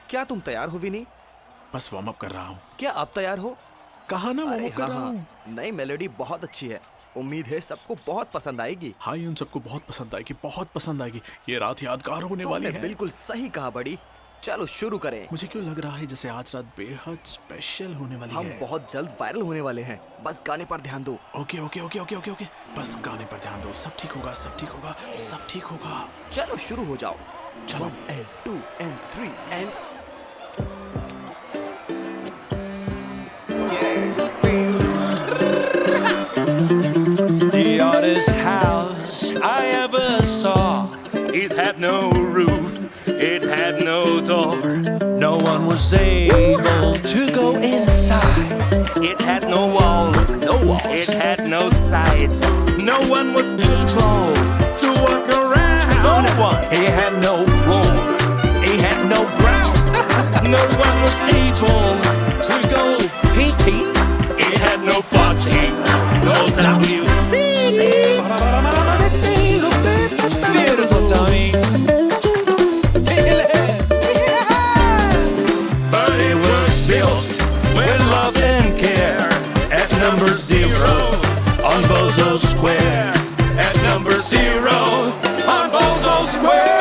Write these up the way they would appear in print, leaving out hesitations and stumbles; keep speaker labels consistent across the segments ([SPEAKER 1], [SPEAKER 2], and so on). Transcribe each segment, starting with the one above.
[SPEAKER 1] क्या तुम तैयार हो विनी?
[SPEAKER 2] बस वार्म अप कर रहा हूँ।
[SPEAKER 1] क्या आप तैयार हो?
[SPEAKER 2] कहा ना वार्म
[SPEAKER 1] अरे
[SPEAKER 2] अप कर रहा हूँ।
[SPEAKER 1] नई मेलोडी बहुत अच्छी है, उम्मीद है सबको बहुत पसंद आएगी।
[SPEAKER 2] हाँ, उन सबको बहुत पसंद आएगी, बहुत पसंद आएगी। ये रात यादगार होने वाली है।
[SPEAKER 1] बिल्कुल सही कहा बड़ी। चलो शुरू करें।
[SPEAKER 2] मुझे क्यों लग रहा है जैसे आज रात बेहद स्पेशल होने वाली है।
[SPEAKER 1] हम बहुत जल्द वायरल होने वाले हैं, बस गाने पर ध्यान दो।
[SPEAKER 2] Okay okay okay okay okay okay, बस गाने पर ध्यान दो। सब ठीक होगा, सब ठीक होगा, सब ठीक होगा।
[SPEAKER 1] चलो शुरू हो जाओ।
[SPEAKER 2] चलो
[SPEAKER 1] 1 and 2 and 3 and
[SPEAKER 3] The oddest house I ever saw. It had no roof, it had no door. No one was able to go inside. It had no walls, it had no sides. No one was able to walk around. No one. It had no floor, it had no ground. No one was able to go pee-pee. It had no party, no WC. Beautiful Tony. But it was built with love and care at number 0 on Bozo Square. At number 0 on Bozo Square.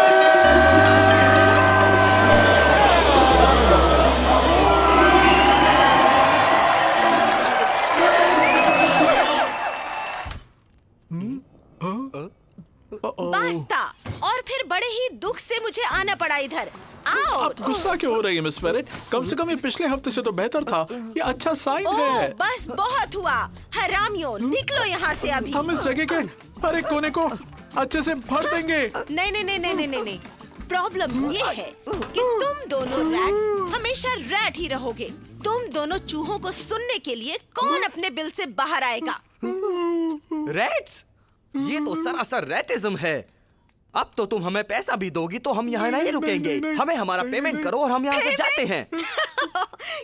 [SPEAKER 4] बास्ता। और फिर बड़े ही दुख से मुझे आना पड़ा इधर। आओ।
[SPEAKER 2] आप गुस्सा क्यों हो रही है मिस फेरेट? कम से कम ये पिछले हफ्ते से तो बेहतर था। ये अच्छा साइन है।
[SPEAKER 4] बस बहुत हुआ। हरामियों, निकलो यहाँ से अभी।
[SPEAKER 2] हम इस जगह के हर एक कोने को अच्छे से भर देंगे।
[SPEAKER 4] नहीं नहीं नहीं नहीं नहीं नहीं। प्रॉब्लम ये है कि तुम दोनों रैट्स हमेशा रैट ही रहोगे। तुम दोनों चूहों को सुनने के लिए कौन अपने बिल से बाहर आएगा?
[SPEAKER 1] रैट्स? ये तो सरासर रैटिज्म है। अब तो तुम हमें पैसा भी दोगी तो हम यहाँ नहीं रुकेंगे। हमें हमारा पेमेंट करो और हम यहाँ से जाते हैं।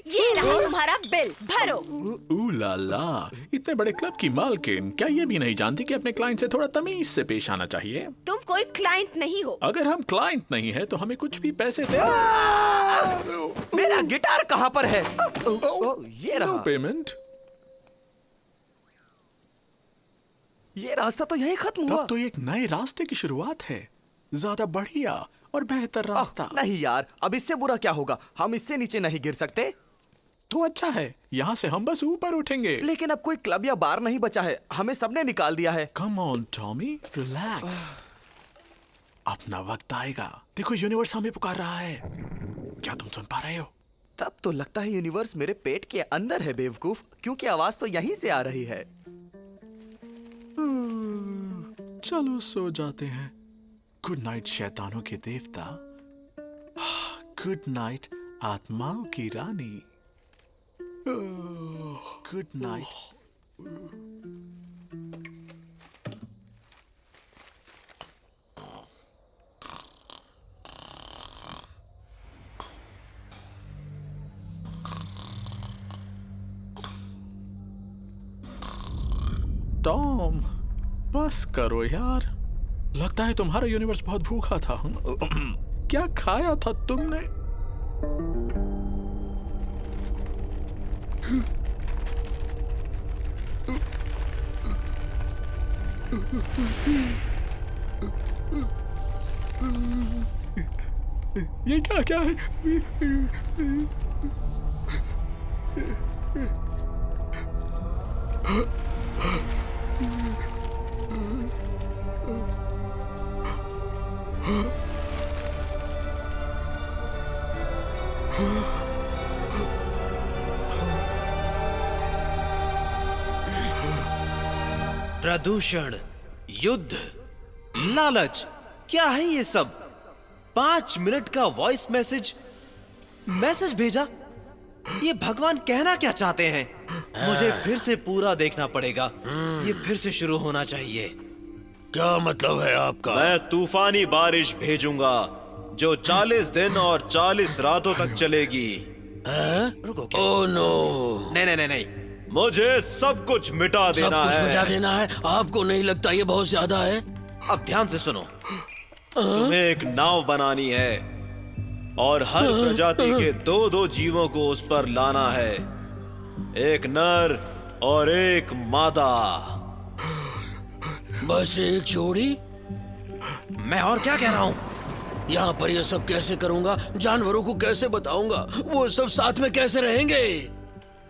[SPEAKER 4] ये रहा तुम्हारा बिल, भरो।
[SPEAKER 2] ऊ ला ला, इतने बड़े क्लब की मालकिन क्या ये भी नहीं जानती कि अपने क्लाइंट से थोड़ा तमीज से पेश आना चाहिए?
[SPEAKER 4] तुम कोई क्लाइंट नहीं हो।
[SPEAKER 2] अगर हम क्लाइंट नहीं है तो हमें कुछ भी पैसे दे।
[SPEAKER 1] मेरा गिटार कहाँ पर है? ये रहा।
[SPEAKER 2] पेमेंट।
[SPEAKER 1] ये रास्ता तो यहीं खत्म हुआ।
[SPEAKER 2] तब तो एक नए रास्ते की शुरुआत है, ज्यादा बढ़िया और बेहतर रास्ता।
[SPEAKER 1] नहीं यार, अब इससे बुरा क्या होगा? हम इससे नीचे नहीं गिर सकते।
[SPEAKER 2] तो अच्छा है, यहाँ से हम बस ऊपर उठेंगे।
[SPEAKER 1] लेकिन अब कोई क्लब या बार नहीं बचा है, हमें सबने निकाल दिया है।
[SPEAKER 2] Come on Tommy, relax. अपना वक्त आएगा। देखो यूनिवर्स हमें पुकार रहा है। क्या तुम सुन पा रहे हो?
[SPEAKER 1] तब तो लगता है यूनिवर्स मेरे पेट के अंदर है बेवकूफ, क्योंकि आवाज तो यहीं से आ रही है।
[SPEAKER 2] चलो सो जाते हैं। गुड नाइट शैतानों के देवता। गुड नाइट आत्माओं की रानी। Good night. बस करो यार, लगता है तुम्हारा यूनिवर्स बहुत भूखा था। क्या खाया था तुमने? ये क्या क्या है?
[SPEAKER 5] प्रदूषण, युद्ध, लालच, क्या है ये सब? 5 मिनट का वॉइस मैसेज भेजा। ये भगवान कहना क्या चाहते हैं? मुझे फिर से पूरा देखना पड़ेगा। ये फिर से शुरू होना चाहिए।
[SPEAKER 6] क्या मतलब है आपका?
[SPEAKER 5] मैं तूफानी बारिश भेजूंगा जो 40 दिन और 40 रातों तक चलेगी। रुको, क्या?
[SPEAKER 6] ओह नो,
[SPEAKER 5] नहीं नहीं नहीं नहीं, मुझे सब कुछ मिटा
[SPEAKER 6] सब
[SPEAKER 5] देना
[SPEAKER 6] कुछ
[SPEAKER 5] है।
[SPEAKER 6] मिटा देना है? आपको नहीं लगता ये बहुत ज्यादा है?
[SPEAKER 5] अब ध्यान से सुनो, तुम्हें एक नाव बनानी है और हर प्रजाति के 2-2 जीवों को उस पर लाना है, एक नर और एक मादा।
[SPEAKER 6] बस एक जोड़ी?
[SPEAKER 5] मैं और क्या कह रहा हूँ?
[SPEAKER 6] यहाँ पर ये सब कैसे करूँगा? जानवरों को कैसे बताऊंगा? वो सब साथ में कैसे रहेंगे?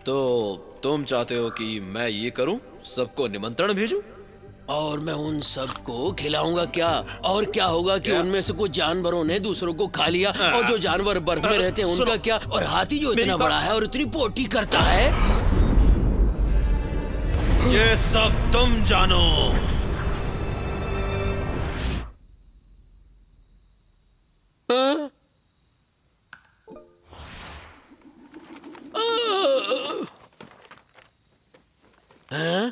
[SPEAKER 5] तो तुम चाहते हो कि मैं ये करूं, सबको निमंत्रण भेजूं?
[SPEAKER 6] और मैं उन सबको खिलाऊंगा क्या? और क्या होगा कि उनमें से कुछ जानवरों ने दूसरों को खा लिया, और जो जानवर बर्फ में रहते हैं उनका क्या? और हाथी जो इतना बड़ा है और इतनी पोटी करता है।
[SPEAKER 5] ये सब तुम जानो।
[SPEAKER 6] हैं?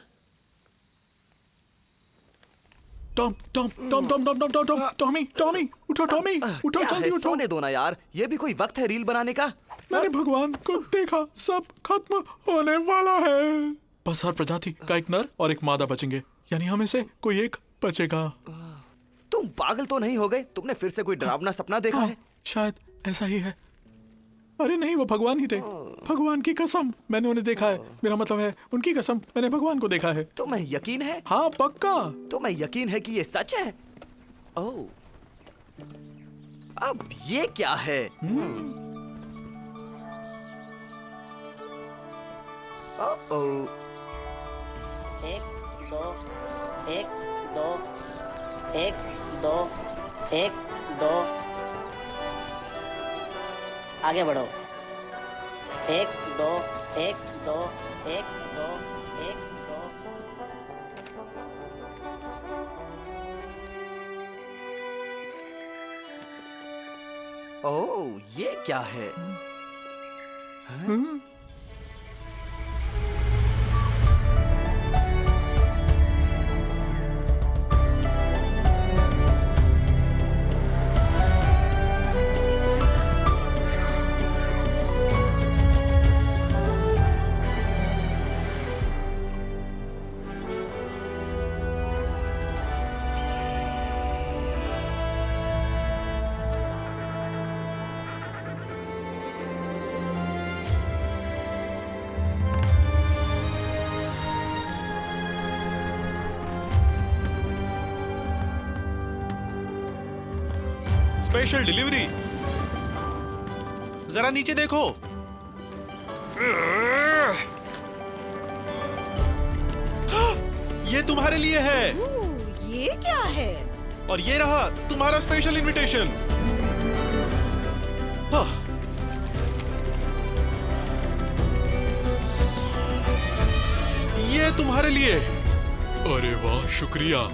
[SPEAKER 2] टॉमी, उठो टॉमी, उठो
[SPEAKER 1] क्या
[SPEAKER 2] जल्दी
[SPEAKER 1] है?
[SPEAKER 2] उठो।
[SPEAKER 1] सोने दो ना यार, ये भी कोई वक्त है रील बनाने का?
[SPEAKER 2] मैंने भगवान को देखा, सब खत्म होने वाला है। बस हर प्रजाति का एक नर और एक मादा बचेंगे, यानी हमें से कोई एक बचेगा।
[SPEAKER 1] तुम पागल तो नहीं हो गए? तुमने फिर से कोई डरावना सपना देखा है?
[SPEAKER 2] शायद ऐसा ही है। अरे नहीं, वो भगवान ही थे। भगवान की कसम, मैंने उन्हें देखा है। मेरा मतलब है, उनकी कसम, मैंने भगवान को देखा है।
[SPEAKER 1] तुम्हें यकीन है?
[SPEAKER 2] हाँ पक्का।
[SPEAKER 1] तुम्हें यकीन है कि ये सच है? ओह, अब ये क्या है? ओह,
[SPEAKER 7] एक दो एक दो एक दो एक दो आगे बढ़ो। एक दो एक दो एक दो एक दो।
[SPEAKER 1] ओह, ये क्या है?
[SPEAKER 2] Special delivery. जरा नीचे देखो। ये तुम्हारे लिए है।
[SPEAKER 4] ये क्या है?
[SPEAKER 2] और ये रहा तुम्हारा स्पेशल इनविटेशन। ये तुम्हारे लिए। अरे वाह, शुक्रिया।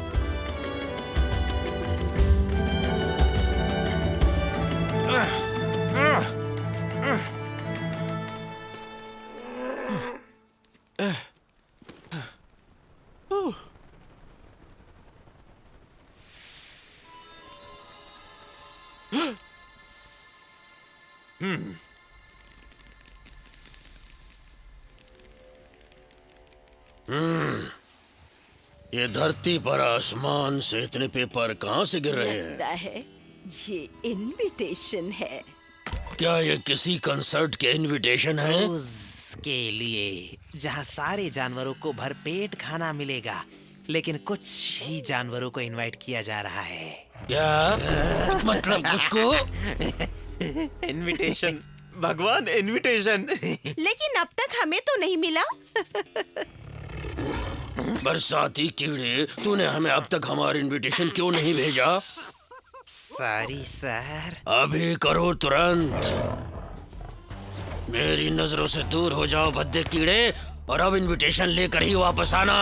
[SPEAKER 6] ये धरती पर आसमान से इतने पेपर कहाँ से गिर रहे हैं?
[SPEAKER 4] लगता है ये इनविटेशन है।
[SPEAKER 6] क्या ये किसी कंसर्ट के इनविटेशन है?
[SPEAKER 5] के लिए जहाँ सारे जानवरों को भरपेट खाना मिलेगा, लेकिन कुछ ही जानवरों को इनवाइट किया जा रहा है।
[SPEAKER 6] क्या मतलब कुछ को?
[SPEAKER 5] इनविटेशन भगवान, इनविटेशन।
[SPEAKER 4] लेकिन अब तक हमें तो नहीं मिला।
[SPEAKER 6] बरसाती कीड़े, तूने हमें अब तक हमारा इनविटेशन क्यों नहीं भेजा?
[SPEAKER 5] Sorry sir.
[SPEAKER 6] अभी करो तुरंत। मेरी नजरों से दूर हो जाओ भद्दे कीड़े, और अब इनविटेशन लेकर ही वापस आना।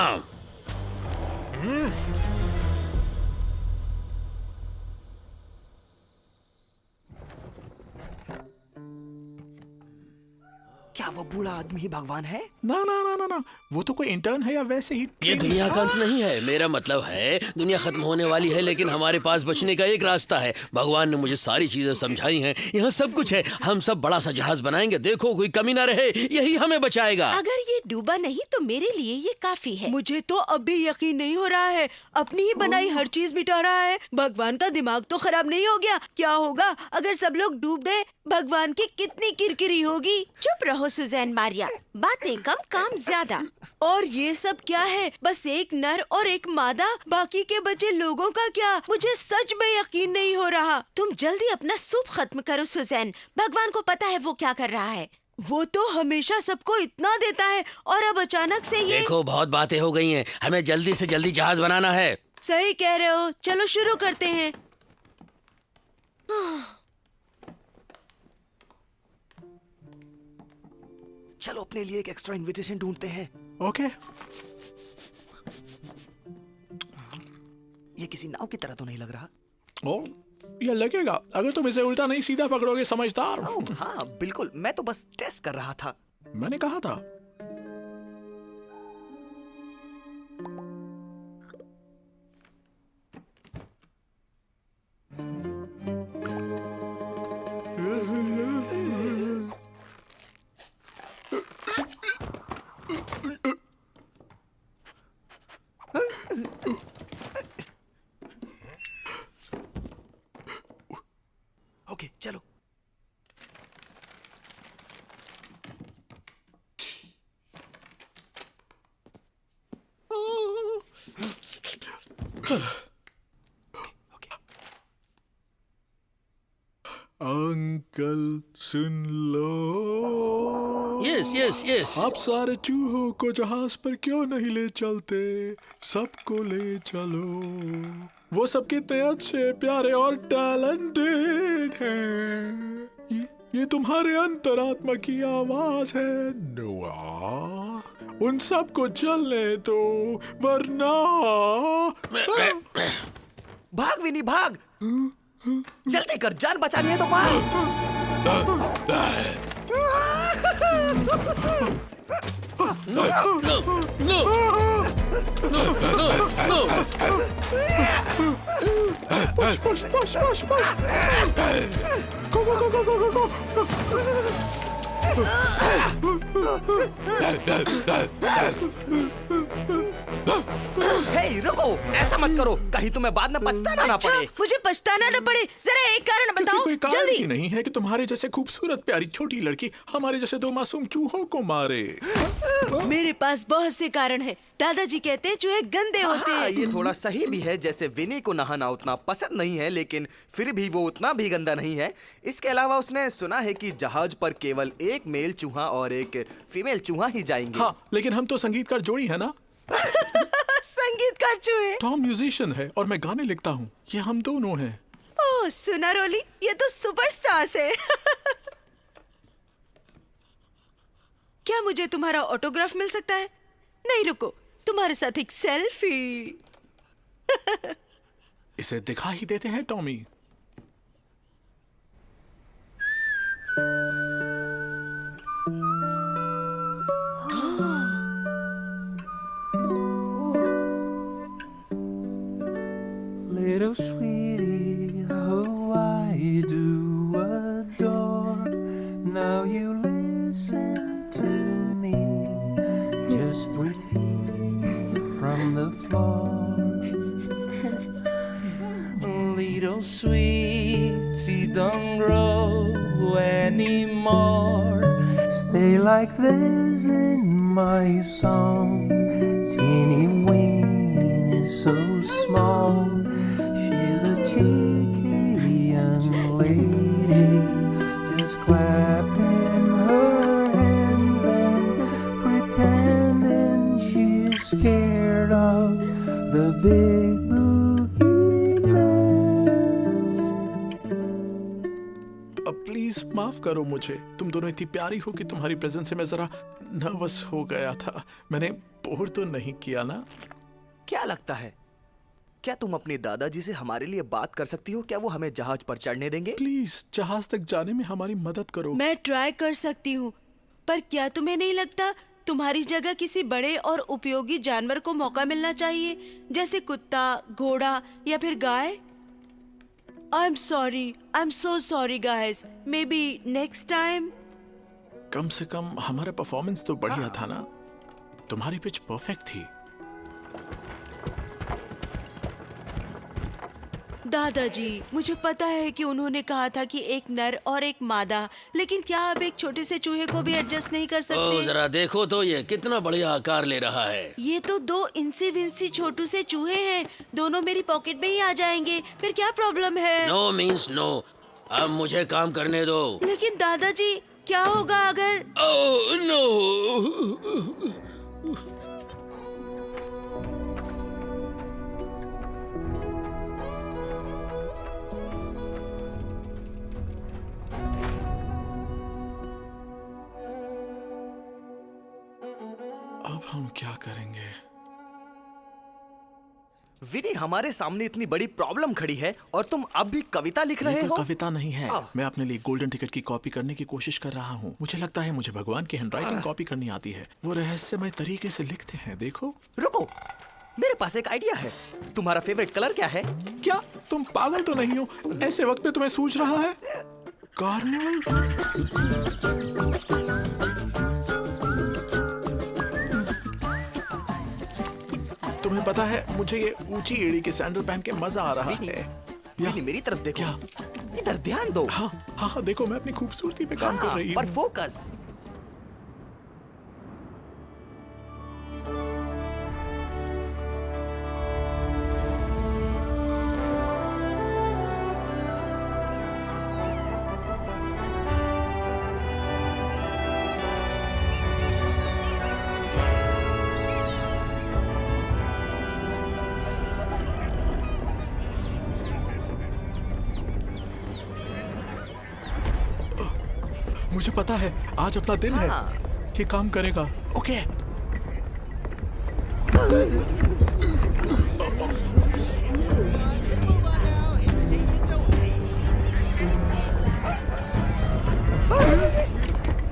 [SPEAKER 1] क्या वो बूढ़ा आदमी ही भगवान है?
[SPEAKER 2] ना ना ना ना ना, वो तो कोई इंटर्न है या वैसे ही
[SPEAKER 6] ये दुनिया का अंत नहीं है। मेरा मतलब है दुनिया खत्म होने वाली है, लेकिन हमारे पास बचने का एक रास्ता है। भगवान ने मुझे सारी चीजें समझाई हैं। यहाँ सब कुछ है। हम सब बड़ा सा जहाज बनाएंगे, देखो कोई कमी ना रहे, यही हमें बचाएगा।
[SPEAKER 4] अगर ये डूबा नहीं तो मेरे लिए ये काफी है। मुझे तो अभी यकीन नहीं हो रहा है, अपनी ही बनाई हर चीज मिटा रहा है। भगवान का दिमाग तो खराब नहीं हो गया? क्या होगा अगर सब लोग डूब गए? भगवान की कितनी किरकिरी होगी। चुप रहो सुजैन मारिया, बातें कम काम ज्यादा। और ये सब क्या है? बस एक नर और एक मादा, बाकी के बचे लोगों का क्या? मुझे सच में यकीन नहीं हो रहा। तुम जल्दी अपना सूप खत्म करो सुजैन। भगवान को पता है वो क्या कर रहा है। वो तो हमेशा सबको इतना देता है, और अब अचानक से ये।
[SPEAKER 6] देखो बहुत बातें हो गई हैं, हमें जल्दी से जल्दी जहाज बनाना है।
[SPEAKER 4] सही कह रहे हो, चलो शुरू करते हैं।
[SPEAKER 1] चलो अपने लिए एक एक्स्ट्रा इनविटेशन ढूंढते हैं।
[SPEAKER 2] ओके।
[SPEAKER 1] ये किसी नाव की तरह तो नहीं लग रहा।
[SPEAKER 2] ओ, ये लगेगा अगर तुम इसे उल्टा नहीं सीधा पकड़ोगे, समझदार।
[SPEAKER 1] ओह, हाँ बिल्कुल, मैं तो बस टेस्ट कर रहा था।
[SPEAKER 2] मैंने कहा था।
[SPEAKER 1] ओके चलो।
[SPEAKER 2] अंकल सुन लो।
[SPEAKER 6] Yes yes yes.
[SPEAKER 2] आप सारे चूहों को जहाज पर क्यों नहीं ले चलते? सबको ले चलो। वो सब कितने अच्छे, प्यारे और टैलेंटेड हैं। ये तुम्हारे अंतरात्मा की आवाज है नोआ। उन सबको चलने दो, वरना
[SPEAKER 1] भाग विनी भाग, जल्दी कर, जान बचानी है तो भाग।
[SPEAKER 6] No no no no no.
[SPEAKER 2] push, push, push, push, push. Go, go, go, go, go, go,
[SPEAKER 1] हे रुको, ऐसा मत करो, कहीं तुम्हें बाद में पछताना ना पड़े।
[SPEAKER 4] मुझे पछताना न पड़े। जरा एक कारण बताओ
[SPEAKER 2] कोई कारण
[SPEAKER 4] जल्दी।
[SPEAKER 2] ही नहीं है कि तुम्हारे जैसे खूबसूरत प्यारी छोटी लड़की हमारे जैसे दो मासूम चूहों को मारे।
[SPEAKER 4] मेरे पास बहुत से कारण है। दादाजी कहते हैं चूहे गंदे होते
[SPEAKER 1] हाँ,
[SPEAKER 4] हैं।
[SPEAKER 1] ये थोड़ा सही भी है। जैसे विनी को नहाना उतना पसंद नहीं है, लेकिन फिर भी वो उतना भी गंदा नहीं है। इसके अलावा उसने सुना है कि जहाज पर केवल एक मेल चूहा और एक फीमेल चूहा ही जाएंगे।
[SPEAKER 2] हाँ, लेकिन हम तो संगीतकार जोड़ी है ना।
[SPEAKER 4] संगीतकार चूहे।
[SPEAKER 2] टॉम म्यूजिशियन है और मैं गाने लिखता हूँ। ये हम दोनों हैं।
[SPEAKER 4] ओह सुना रोली, ये तो सुपरस्टार्स है। क्या मुझे तुम्हारा ऑटोग्राफ मिल सकता है? नहीं रुको, तुम्हारे साथ एक सेल्फी।
[SPEAKER 2] इसे दिखा ही देते हैं Tommy.
[SPEAKER 8] Little sweetie, oh I do adore. Now you listen to me. Just 3 feet from the small.
[SPEAKER 3] Little sweetie, don't grow anymore.
[SPEAKER 8] Stay like this in my song. Teeny weeny is so small. She's a cheeky young lady, just clapping her hands and pretending she's scared of the big boogeyman.
[SPEAKER 2] अब please माफ करो मुझे। तुम दोनों इतनी प्यारी हो कि तुम्हारी प्रेजेंस से मैं जरा नर्वस हो गया था। मैंने बोर तो नहीं किया ना?
[SPEAKER 1] क्या लगता है, क्या तुम अपने दादाजी से हमारे लिए बात कर सकती हो? क्या वो हमें जहाज पर चढ़ने देंगे?
[SPEAKER 2] प्लीज जहाज तक जाने में हमारी मदद करो।
[SPEAKER 4] मैं ट्राई कर सकती हूँ, पर क्या तुम्हें नहीं लगता तुम्हारी जगह किसी बड़े और उपयोगी जानवर को मौका मिलना चाहिए, जैसे कुत्ता, घोड़ा या फिर गाय? I am so sorry guys, maybe next time.
[SPEAKER 2] कम से कम हमारा परफॉर्मेंस तो बढ़िया था ना? तुम्हारी पिच परफेक्ट थी।
[SPEAKER 4] दादाजी, मुझे पता है कि उन्होंने कहा था कि एक नर और एक मादा, लेकिन क्या आप एक छोटे से चूहे को भी एडजस्ट नहीं कर
[SPEAKER 6] ओ
[SPEAKER 4] सकते?
[SPEAKER 6] जरा देखो तो ये कितना बढ़िया आकार ले रहा है।
[SPEAKER 4] ये तो 2 इंसी विंसी छोटू से चूहे हैं, दोनों मेरी पॉकेट में ही आ जाएंगे, फिर क्या प्रॉब्लम है?
[SPEAKER 6] नो मीन्स नो, अब मुझे काम करने दो।
[SPEAKER 4] लेकिन दादाजी, क्या होगा अगर?
[SPEAKER 6] Oh no.
[SPEAKER 2] अब हम क्या करेंगे?
[SPEAKER 1] विनी, हमारे सामने इतनी बड़ी प्रॉब्लम खड़ी है और तुम अब भी कविता लिख रहे
[SPEAKER 2] ये
[SPEAKER 1] हो?
[SPEAKER 2] कोई कविता नहीं है।
[SPEAKER 1] आह।
[SPEAKER 2] मैं अपने लिए गोल्डन टिकट की कॉपी करने की कोशिश कर रहा हूँ। मुझे लगता है मुझे भगवान की हैंडराइटिंग कॉपी करनी आती है। वो रहस्यमय तरीके से लिखते हैं, देखो।
[SPEAKER 1] रुको, मेरे पास एक आइडिया है। तुम्हारा फेवरेट कलर क्या है?
[SPEAKER 2] क्या तुम पागल तो नहीं हो? ऐसे वक्त में तुम्हें सूझ रहा है? कार्निवल? तुम्हें पता है, मुझे ये ऊंची एड़ी के सैंडल पहन के मजा आ रहा
[SPEAKER 1] विनी,
[SPEAKER 2] है।
[SPEAKER 1] विनी, मेरी तरफ देखो।
[SPEAKER 2] क्या?
[SPEAKER 1] इधर ध्यान दो।
[SPEAKER 2] हाँ हाँ हाँ, देखो मैं अपनी खूबसूरती पे काम कर
[SPEAKER 1] हाँ,
[SPEAKER 2] रही
[SPEAKER 1] पर
[SPEAKER 2] हूँ।
[SPEAKER 1] फोकस।
[SPEAKER 2] मुझे पता है आज अपना दिन है।
[SPEAKER 1] हाँ।
[SPEAKER 2] ये काम करेगा। ओके।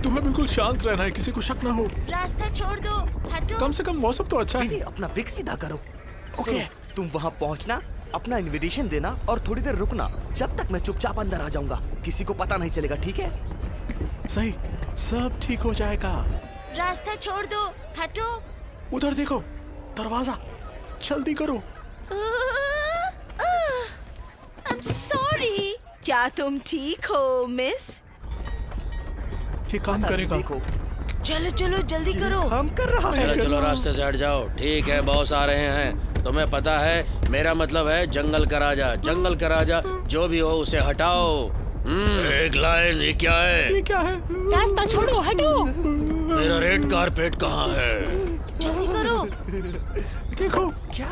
[SPEAKER 2] तुम्हें बिल्कुल शांत रहना है, किसी को शक ना हो।
[SPEAKER 4] रास्ता छोड़ दो, हटो।
[SPEAKER 2] कम से कम मौसम तो अच्छा
[SPEAKER 1] विनी,
[SPEAKER 2] है।
[SPEAKER 1] अपना विक सीधा करो।
[SPEAKER 2] ओके।
[SPEAKER 1] सुनो, तुम वहाँ पहुँचना, अपना इनविटेशन देना और थोड़ी देर रुकना, जब तक मैं चुपचाप अंदर आ जाऊंगा। किसी को पता नहीं चलेगा, ठीक है?
[SPEAKER 2] सही, सब ठीक हो जाएगा।
[SPEAKER 4] रास्ता छोड़ दो, हटो।
[SPEAKER 2] उधर देखो, दरवाजा, जल्दी करो।
[SPEAKER 4] I'm sorry। क्या तुम ठीक हो, मिस?
[SPEAKER 2] ये काम करेगा।
[SPEAKER 1] देखो,
[SPEAKER 4] चलो चलो जल्दी करो।
[SPEAKER 1] काम कर रहा है।
[SPEAKER 6] चलो चलो रास्ते से हट जाओ। ठीक है, बॉस आ रहे हैं। तुम्हें पता है मेरा मतलब है जंगल का राजा। जंगल का राजा जो भी हो उसे हटाओ। एक लाइन, ये क्या है?
[SPEAKER 2] ये क्या है?
[SPEAKER 4] रास्ता छोड़ो, हटो।
[SPEAKER 6] मेरा रेड कारपेट कहाँ है?
[SPEAKER 4] जल्दी करो।
[SPEAKER 2] देखो,
[SPEAKER 1] क्या?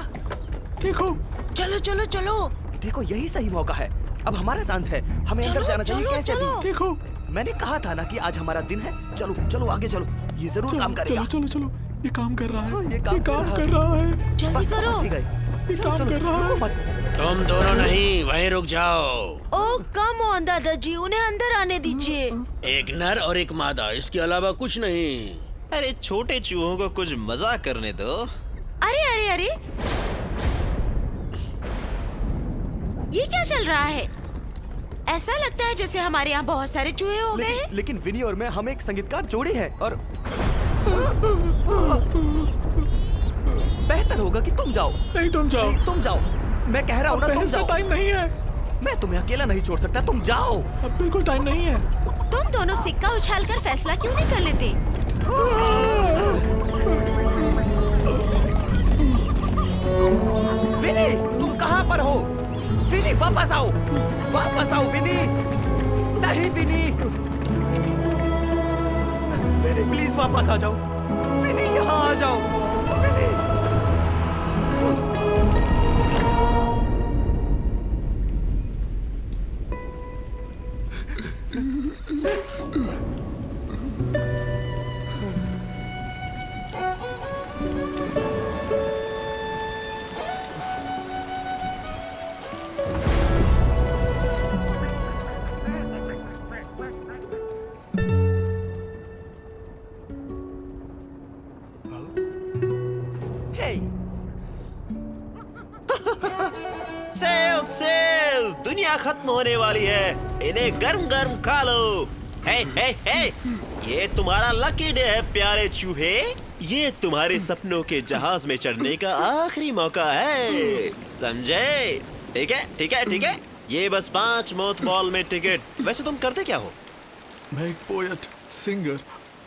[SPEAKER 2] देखो।
[SPEAKER 4] चलो चलो चलो।
[SPEAKER 1] देखो, यही सही मौका है। अब हमारा चांस है, हमें अंदर
[SPEAKER 4] चलो,
[SPEAKER 1] जाना चाहिए
[SPEAKER 4] चलो,
[SPEAKER 1] कैसे
[SPEAKER 4] चलो।
[SPEAKER 1] भी।
[SPEAKER 2] देखो।
[SPEAKER 1] मैंने कहा था ना कि आज हमारा दिन है। चलो चलो आगे चलो, ये जरूर काम करेगा।
[SPEAKER 2] चलो चलो चलो, ये काम कर रहा
[SPEAKER 1] हाँ,
[SPEAKER 2] है।
[SPEAKER 1] ये काम कर
[SPEAKER 2] कर रहा है।
[SPEAKER 4] जल्दी
[SPEAKER 1] बस
[SPEAKER 4] करो।
[SPEAKER 1] पहुंच ही गए।
[SPEAKER 2] ये
[SPEAKER 1] चलो,
[SPEAKER 2] काम
[SPEAKER 1] चलो,
[SPEAKER 2] कर रहा है।
[SPEAKER 1] रुको मत।
[SPEAKER 6] तुम दोनों नहीं, वहीं रुक जाओ।
[SPEAKER 4] ओह कम ऑन दादाजी, उन्हें अंदर आने दीजिए।
[SPEAKER 6] एक नर और एक मादा, इसके अलावा कुछ नहीं।
[SPEAKER 5] अरे छोटे चूहों को कुछ मजाक करने दो।
[SPEAKER 4] अरे अरे अरे, ये क्या चल रहा है? ऐसा लगता है जैसे हमारे यहाँ बहुत सारे चूहे हो गए हैं।
[SPEAKER 1] लेकिन विनी और मैं, हम एक संगीतकार जोड़ी हैं और बेहतर होगा कि तुम जाओ।
[SPEAKER 2] नहीं, तुम जाओ।
[SPEAKER 1] नहीं, तुम जाओ। मैं कह रहा हूँ ना, तुम
[SPEAKER 2] बहस का
[SPEAKER 1] जाओ।
[SPEAKER 2] टाइम नहीं है।
[SPEAKER 1] मैं तुम्हें अकेला नहीं छोड़ सकता, तुम जाओ।
[SPEAKER 2] अब बिल्कुल टाइम नहीं है।
[SPEAKER 4] तुम दोनों सिक्का उछालकर फैसला क्यों नहीं कर लेते?
[SPEAKER 1] विनी, तुम कहाँ पर हो? विनी, वापस आओ, वापस आओ विनी। नहीं विनी, विनी प्लीज वापस आ जाओ। विनी यहाँ आ जाओ। विनी। Hey,
[SPEAKER 5] सेल सेल, दुनिया खत्म होने वाली है, इन्हें गर्म गर्म खा लो। हे हे हे, ये तुम्हारा लकी डे है प्यारे चूहे। ये तुम्हारे सपनों के जहाज में चढ़ने का आखिरी मौका है, समझे? ठीक है ठीक है ठीक है, ये बस 5 मौत बॉल में टिकट। वैसे तुम करते क्या हो?
[SPEAKER 2] मैं एक पोएट, सिंगर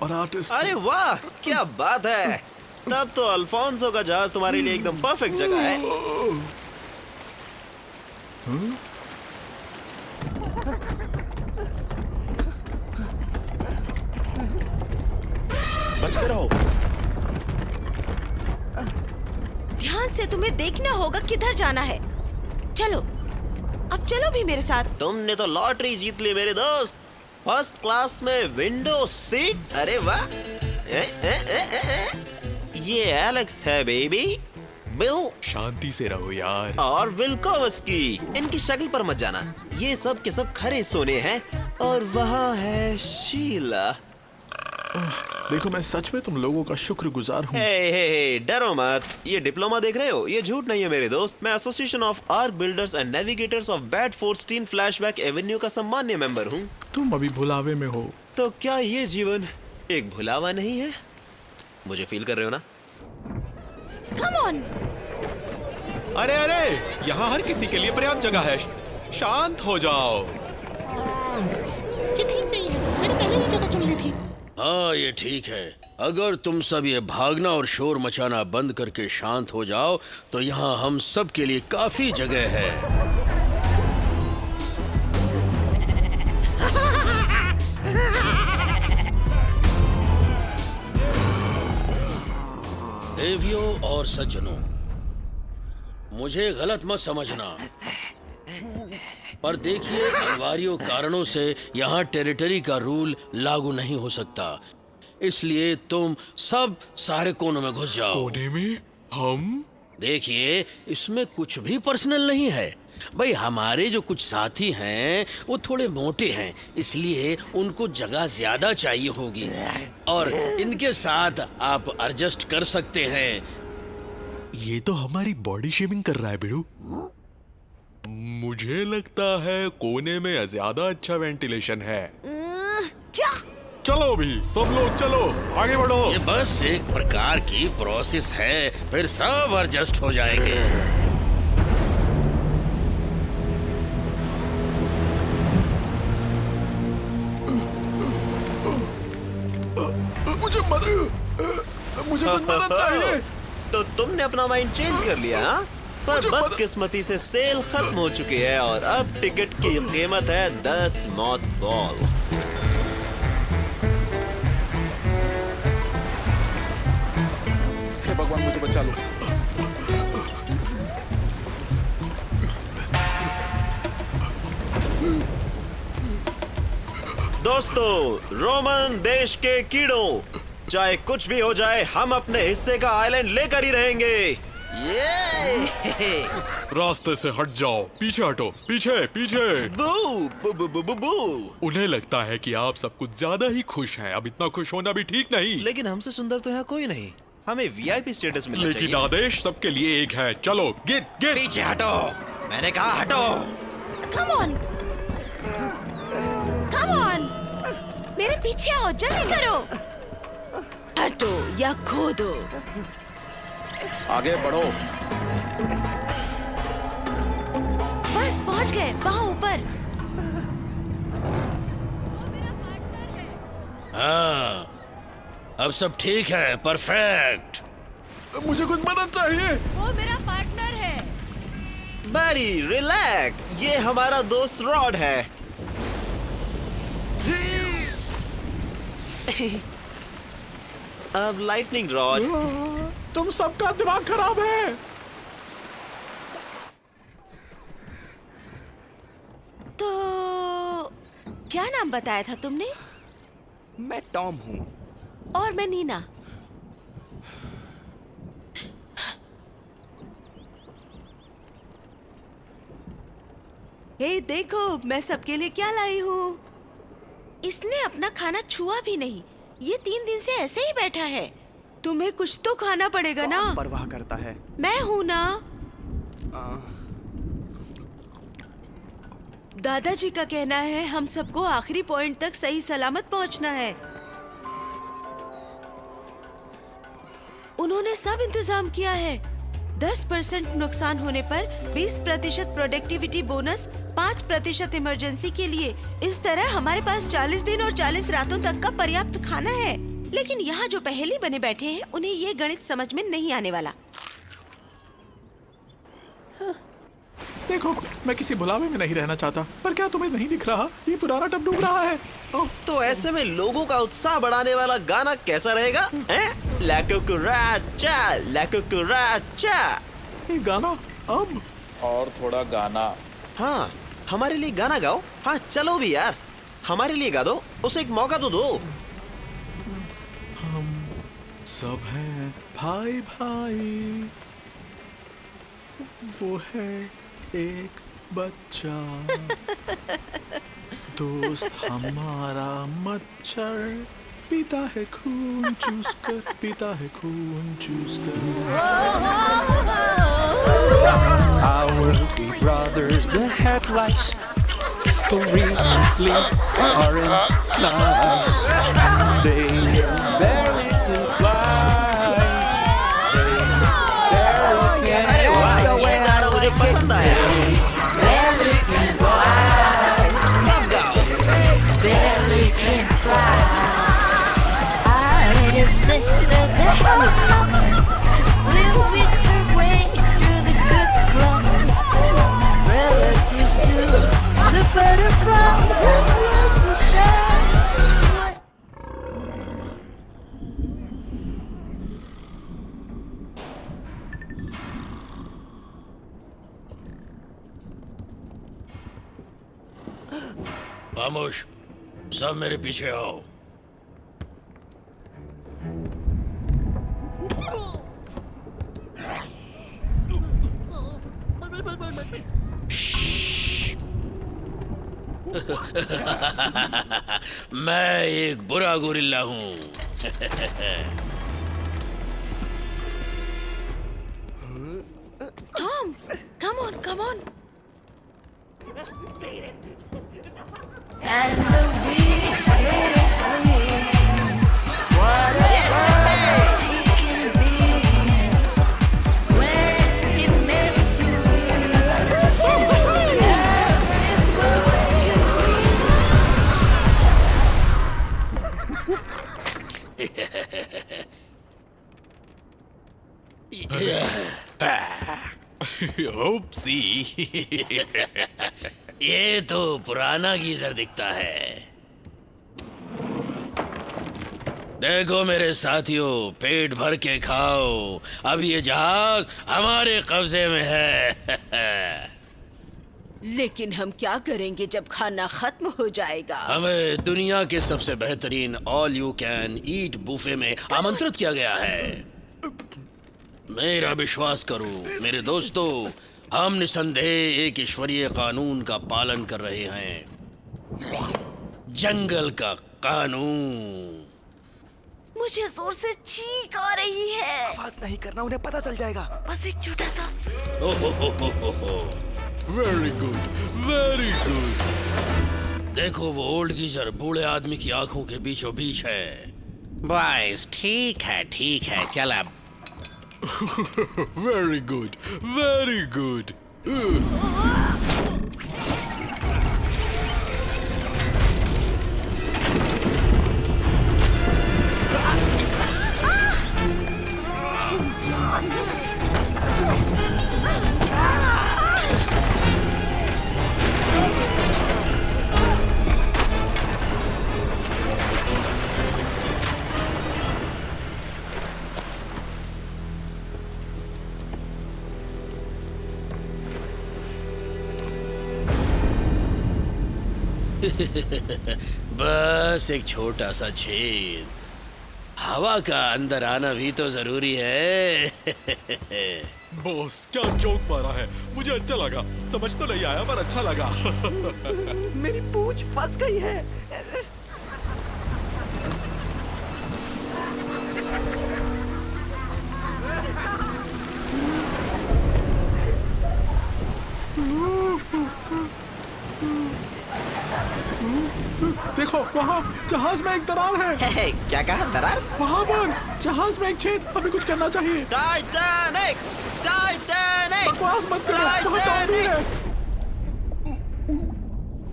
[SPEAKER 2] और आर्टिस्ट।
[SPEAKER 5] अरे वाह, क्या बात है। तब तो अल्फोंसो का जहाज तुम्हारे लिए एकदम परफेक्ट जगह है।
[SPEAKER 6] बचते रहो।
[SPEAKER 4] ध्यान से, तुम्हें देखना होगा किधर जाना है। चलो, अब चलो भी मेरे साथ।
[SPEAKER 5] तुमने तो लॉटरी जीत ली मेरे दोस्त। फर्स्ट क्लास में विंडो सीट, अरे वाह। ये एलेक्स है बेबी, बिल
[SPEAKER 2] शांति से रहो यार।
[SPEAKER 5] और विल्कोवस्की। इनकी शक्ल पर मत जाना, ये सब के सब खरे सोने हैं। और वहाँ है शीला।
[SPEAKER 2] देखो, मैं सच में तुम लोगों का शुक्रगुजार हूँ।
[SPEAKER 5] हे, डरो मत। ये डिप्लोमा देख रहे हो, ये झूठ नहीं है मेरे दोस्त। मैं association of ark builders and navigators of Bedford flashback avenue का सम्मान्य मेंबर हूँ।
[SPEAKER 2] तुम अभी भुलावे में हो।
[SPEAKER 5] तो क्या ये जीवन एक भुलावा नहीं है? मुझे फील कर रहे हो ना?
[SPEAKER 4] Come on.
[SPEAKER 2] अरे अरे, यहाँ हर किसी के लिए पर्याप्त जगह है। शांत हो जाओ।
[SPEAKER 6] ये ठीक नहीं है, मैंने पहले ही जगह चुन ली थी। हाँ, ये ठीक है। अगर तुम सब ये भागना और शोर मचाना बंद करके शांत हो जाओ तो यहाँ हम सब के लिए काफी जगह है। देवियों और सज्जनों, मुझे गलत मत समझना, पर देखिए, अनिवार्य कारणों से यहाँ टेरिटरी का रूल लागू नहीं हो सकता। इसलिए तुम सब सारे कोनों में घुस जाओ।
[SPEAKER 2] कोने में? हम?
[SPEAKER 6] देखिए, इसमें कुछ भी पर्सनल नहीं है। भाई, हमारे जो कुछ साथी हैं वो थोड़े मोटे हैं, इसलिए उनको जगह ज्यादा चाहिए होगी और इनके साथ आप एडजस्ट कर सकते हैं।
[SPEAKER 2] ये तो हमारी बॉडी शेमिंग कर रहा है बिड़ू। मुझे लगता है कोने में ज्यादा अच्छा वेंटिलेशन है।
[SPEAKER 4] क्या?
[SPEAKER 2] चलो भी, सब लोग चलो, आगे बढ़ो।
[SPEAKER 6] ये बस एक प्रकार की प्रोसेस है, फिर सब एडजस्ट हो जाएंगे।
[SPEAKER 2] मुझे कुछ मदद चाहिए।
[SPEAKER 5] तो तुमने अपना माइंड चेंज कर लिया, हाँ? पर बदकिस्मती से सेल खत्म हो चुकी है और अब टिकट की कीमत है 10 मौत बॉल।
[SPEAKER 6] हे भगवान, मुझे बचा लो।
[SPEAKER 5] दोस्तों, रोमन देश के कीड़ों, चाहे कुछ भी हो जाए, हम अपने हिस्से का आइलैंड लेकर ही रहेंगे। ये
[SPEAKER 2] रास्ते से हट जाओ, पीछे हटो, पीछे पीछे।
[SPEAKER 5] बू बू बू बू बू बू।
[SPEAKER 2] उन्हें लगता है कि आप सब कुछ ज्यादा ही खुश हैं। अब इतना खुश होना भी ठीक नहीं।
[SPEAKER 5] लेकिन हमसे सुंदर तो यहाँ कोई नहीं। हमें वीआईपी स्टेटस मिलना
[SPEAKER 2] लेकिन
[SPEAKER 5] चाहिए।
[SPEAKER 2] आदेश सबके लिए एक है। चलो, गिट गिट।
[SPEAKER 5] पीछे हटो, मैंने कहा हटो।
[SPEAKER 4] कम ऑन, कम ऑन, मेरे पीछे आओ, जल्दी करो। हटो या खो दो।
[SPEAKER 9] आगे बढ़ो।
[SPEAKER 4] बस पहुंच गए वहाँ ऊपर।
[SPEAKER 6] हाँ, अब सब ठीक है। परफेक्ट।
[SPEAKER 2] मुझे कुछ मदद चाहिए।
[SPEAKER 4] वो मेरा पार्टनर है।
[SPEAKER 5] बैरी रिलैक्स, ये हमारा दोस्त रॉड है। अब लाइटनिंग रॉड।
[SPEAKER 2] तुम सबका दिमाग खराब है।
[SPEAKER 4] तो क्या नाम बताया था तुमने?
[SPEAKER 1] मैं टॉम हूँ।
[SPEAKER 4] और मैं नीना। हे देखो, मैं सबके लिए क्या लाई हूँ। इसने अपना खाना छुआ भी नहीं। ये 3 दिन से ऐसे ही बैठा है। तुम्हें कुछ तो खाना पड़ेगा ना।
[SPEAKER 1] कौन परवाह करता है?
[SPEAKER 4] मैं हूँ ना। दादाजी का कहना है हम सबको आखिरी पॉइंट तक सही सलामत पहुँचना है। उन्होंने सब इंतजाम किया है। 10% नुकसान होने पर 20% प्रोडक्टिविटी बोनस, 5% इमरजेंसी के लिए। इस तरह हमारे पास 40 दिन और 40 रातों तक का पर्याप्त खाना है। लेकिन यहाँ जो पहेली बने बैठे हैं, उन्हें ये गणित समझ में नहीं आने वाला।
[SPEAKER 2] देखो, मैं किसी बुलावे में नहीं रहना चाहता, पर क्या तुम्हें नहीं दिख रहा? ये पुराना टब डूब रहा है।
[SPEAKER 5] तो ऐसे में लोगों का उत्साह बढ़ाने वाला गाना कैसा रहेगा? ला कुकुराचा, ला कुकुराचा।
[SPEAKER 2] ये गाना अब?
[SPEAKER 9] और थोड़ा गाना।
[SPEAKER 5] हाँ, हमारे लिए गाना गाओ। हाँ चलो भी यार, हमारे लिए गा दो। उसे एक मौका तो दो।
[SPEAKER 2] हम सब हैं भाई भाई। वो है एक बच्चा, दोस्त हमारा मच्छर, पीता है खून चूस कर, पीता है खून चूस कर।
[SPEAKER 8] Our big brothers, the headlights, currently are in class. They barely can fly. They barely
[SPEAKER 5] ये गाना मुझे पसंद आया। सब गाओ।
[SPEAKER 10] Sister that was live with her way through the good club, relative to the butterfly to shine.
[SPEAKER 6] खामोश, सब मेरे पीछे आओ। मैं एक बुरा गोरिल्ला हूँ।
[SPEAKER 4] Tom, come on, come on.
[SPEAKER 10] And the beautifully, whatever he can be, when he makes you
[SPEAKER 6] ओप्सी। ये तो पुराना गीजर दिखता है। देखो मेरे साथियों, पेट भर के खाओ। अब ये जहाज हमारे कब्जे में है।
[SPEAKER 4] लेकिन हम क्या करेंगे जब खाना खत्म हो जाएगा?
[SPEAKER 6] हमें दुनिया के सबसे बेहतरीन all you can eat buffet में आमंत्रित किया गया है। मेरा विश्वास करो मेरे दोस्तों, हम निसंदेह एक ईश्वरीय कानून का पालन कर रहे हैं, जंगल का कानून।
[SPEAKER 4] मुझे जोर से छींक आ रही है।
[SPEAKER 1] आवाज नहीं करना, उन्हें पता चल जाएगा।
[SPEAKER 4] बस एक छोटा सा।
[SPEAKER 6] Very good, very good. देखो वो ओल्ड गीजर बूढ़े आदमी की आंखों के बीचों बीच है।
[SPEAKER 11] बॉयज ठीक है, चल अब
[SPEAKER 2] वेरी गुड, वेरी गुड।
[SPEAKER 6] बस एक छोटा सा छेद, हवा का अंदर आना भी तो जरूरी है।
[SPEAKER 2] बॉस क्या जोक मारा है, मुझे अच्छा लगा। समझ तो नहीं आया पर अच्छा लगा।
[SPEAKER 1] मेरी पूंछ फंस गई है।
[SPEAKER 2] देखो वहाँ जहाज में एक दरार है।
[SPEAKER 1] क्या कहा, दरार?
[SPEAKER 2] वहाँ पर जहाज में एक छेद, हमें कुछ करना चाहिए।
[SPEAKER 5] टाइटैनिक, टाइटैनिक,
[SPEAKER 2] बकवास मत करो, वहाँ टॉमी है।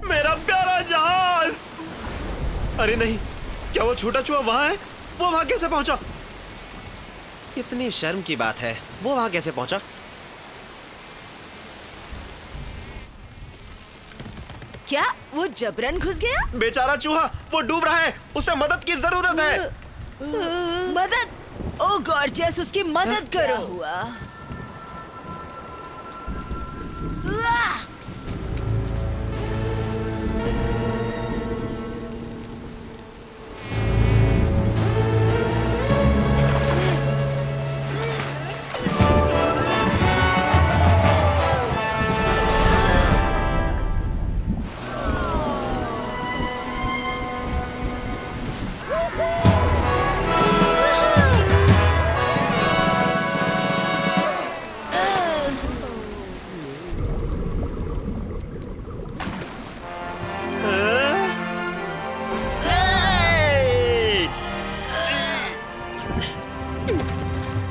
[SPEAKER 5] मेरा प्यारा जहाज। अरे नहीं, क्या वो छोटा चूहा वहाँ है? वो वहाँ कैसे पहुँचा? कितनी शर्म की बात है, वो वहाँ कैसे पहुँचा?
[SPEAKER 4] क्या वो जबरन घुस गया?
[SPEAKER 5] बेचारा चूहा, वो डूब रहा है, उसे मदद की जरूरत है।
[SPEAKER 4] मदद? ओ गॉर्जियस, उसकी मदद करो। हुआ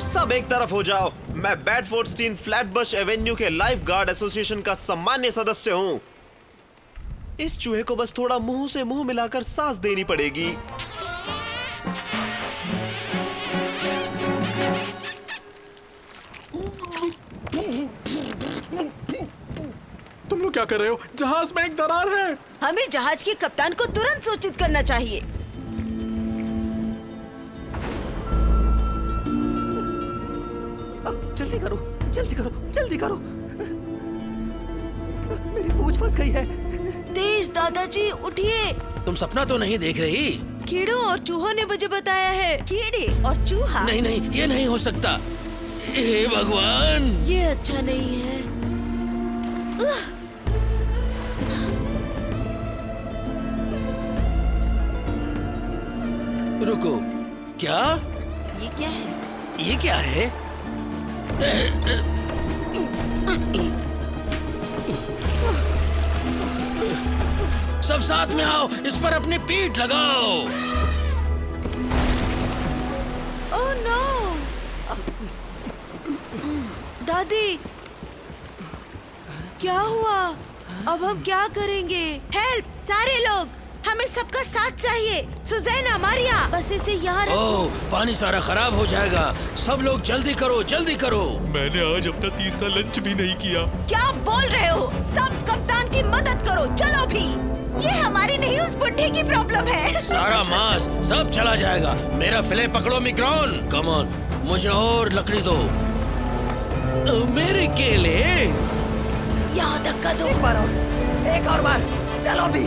[SPEAKER 5] सब एक तरफ हो जाओ। मैं बैडफोर्डस्टीन फ्लैटबश एवेन्यू के लाइफ गार्ड एसोसिएशन का सम्मान्य सदस्य हूँ। इस चूहे को बस थोड़ा मुंह से मुंह मिलाकर सांस देनी पड़ेगी।
[SPEAKER 2] तुम लोग क्या कर रहे हो? जहाज में एक दरार है।
[SPEAKER 4] हमें जहाज के कप्तान को तुरंत सूचित करना चाहिए।
[SPEAKER 1] जल्दी करो, जल्दी करो, जल्दी करो। मेरी पूंछ फंस गई है।
[SPEAKER 4] तेज दादाजी, उठिए।
[SPEAKER 6] तुम सपना तो नहीं देख रही?
[SPEAKER 4] कीड़ों और चूहों ने मुझे बताया है। कीड़े और चूहा?
[SPEAKER 6] नहीं नहीं, ये नहीं हो सकता। हे भगवान,
[SPEAKER 4] ये अच्छा नहीं है।
[SPEAKER 6] रुको, क्या?
[SPEAKER 4] ये क्या है?
[SPEAKER 6] ये क्या है? सब साथ में आओ, इस पर अपनी पीठ लगाओ।
[SPEAKER 4] Oh no! दादी, क्या हुआ? अब हम क्या करेंगे? हेल्प! सारे लोग, हमें सबका साथ चाहिए। सुजैना, मारिया, बस इसे यहाँ रखो।
[SPEAKER 6] ओह, पानी सारा खराब हो जाएगा। सब लोग जल्दी करो, जल्दी करो।
[SPEAKER 2] मैंने आज अपना तीसरा लंच भी नहीं किया।
[SPEAKER 4] क्या बोल रहे हो? सब कप्तान की मदद करो, चलो भी। ये हमारी नहीं, उस बुढ़े की प्रॉब्लम है।
[SPEAKER 6] सारा मांस सब चला जाएगा। मेरा फिले पकड़ो मिक्रॉन। कम ऑन, मुझे और लकड़ी दो। मेरे केले।
[SPEAKER 4] यहाँ तक का दो।
[SPEAKER 1] एक और बार, चलो भी।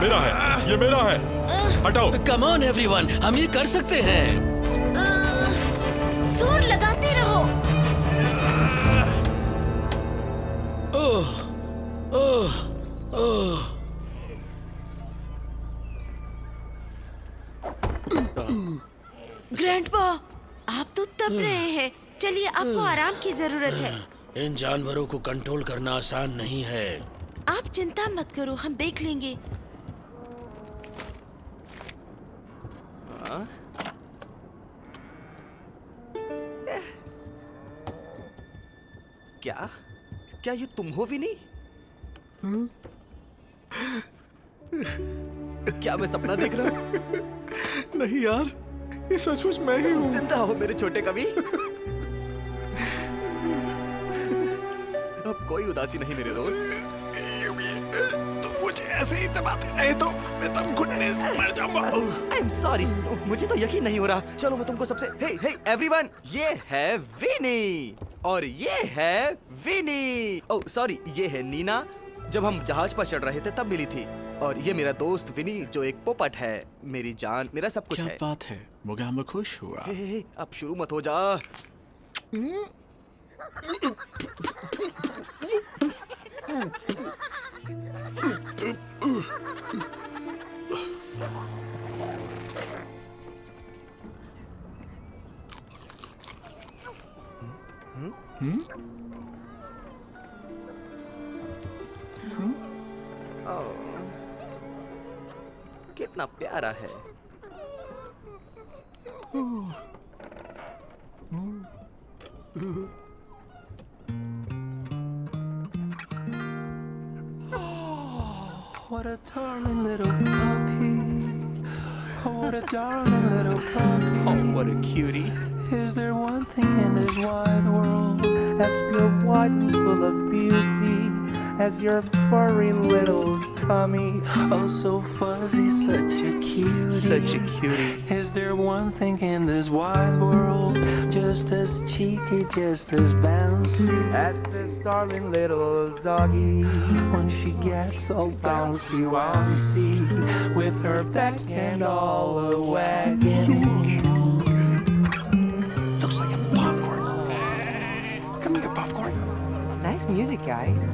[SPEAKER 2] मेरा है, ये मेरा है। हटाओ।
[SPEAKER 6] कम ऑन एवरीवन, हम ये कर सकते हैं।
[SPEAKER 4] जोर लगाते रहो।
[SPEAKER 6] ओह, ओह, ओह।
[SPEAKER 4] ग्रैंडपा, आप तो तप रहे हैं। चलिए, आपको आराम की जरूरत है।
[SPEAKER 6] इन जानवरों को कंट्रोल करना आसान नहीं है।
[SPEAKER 4] आप चिंता मत करो, हम देख लेंगे।
[SPEAKER 1] क्या क्या ये तुम हो विनी? क्या मैं सपना देख रहा हूँ?
[SPEAKER 2] नहीं यार, ये सचमुच मैं ही हूँ।
[SPEAKER 1] जिंदा हो मेरे छोटे कवि। अब कोई उदासी नहीं मेरे दोस्त।
[SPEAKER 2] तुम मुझे ऐसे ही दबाते रहे तो मैं तब घुटने से मर जाऊंगा।
[SPEAKER 1] आई एम सॉरी, मुझे तो यकीन नहीं हो रहा। चलो मैं तुमको सबसे हे हे एवरीवन, ये है विनी और ये है विनी। ओह सॉरी, ये है नीना। जब हम जहाज पर चढ़ रहे थे तब मिली थी। और ये मेरा दोस्त विनी जो एक पोपट है, मेरी जान, मेरा सब कुछ
[SPEAKER 2] क्या
[SPEAKER 1] है।
[SPEAKER 2] बात है, मुगाम खुश हुआ।
[SPEAKER 1] हे, अब शुरू मत हो जा। कितना प्यारा है।
[SPEAKER 8] What a darling little puppy. Oh, what a darling little puppy.
[SPEAKER 1] Oh, what a cutie.
[SPEAKER 8] Is there one thing in this wide world as pure white and full of beauty as your furry little tummy? Oh, so fuzzy, such a cutie.
[SPEAKER 1] Such a cutie.
[SPEAKER 8] Is there one thing in this wide world just as cheeky, just as bouncy as this darling little doggy when she gets all bouncy, bouncy with her back and all a wagging? Looks like a popcorn. Come here, popcorn.
[SPEAKER 11] Nice music, guys.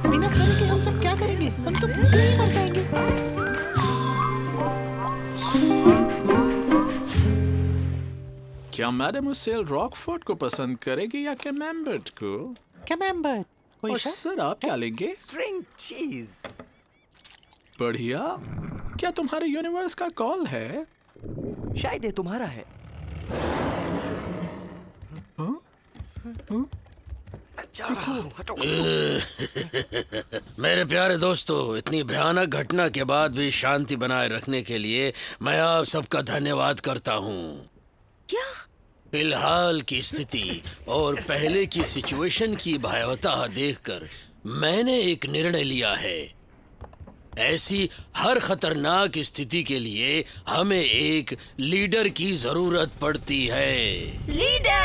[SPEAKER 10] बिना खाने के हम सब क्या करेंगे? हम तो भूखे ही मर जाएंगे।
[SPEAKER 2] क्या मैडम उसेल रॉकफोर्ड को पसंद करेगी या कैमेम्बर्ट को?
[SPEAKER 10] कैमेम्बर्ट।
[SPEAKER 2] और सर आप क्या लेंगे?
[SPEAKER 1] स्ट्रिंग चीज।
[SPEAKER 2] बढ़िया। क्या तुम्हारे यूनिवर्स का कॉल है?
[SPEAKER 1] शायद ये तुम्हारा है। जा रहा हूँ, हटो।
[SPEAKER 6] मेरे प्यारे दोस्तों, इतनी भयानक घटना के बाद भी शांति बनाए रखने के लिए मैं आप सबका धन्यवाद करता हूँ।
[SPEAKER 4] क्या?
[SPEAKER 6] फिलहाल की स्थिति और पहले की सिचुएशन की भयावह देखकर मैंने एक निर्णय लिया है। ऐसी हर खतरनाक स्थिति के लिए हमें एक लीडर की जरूरत पड़ती है।
[SPEAKER 4] लीडर।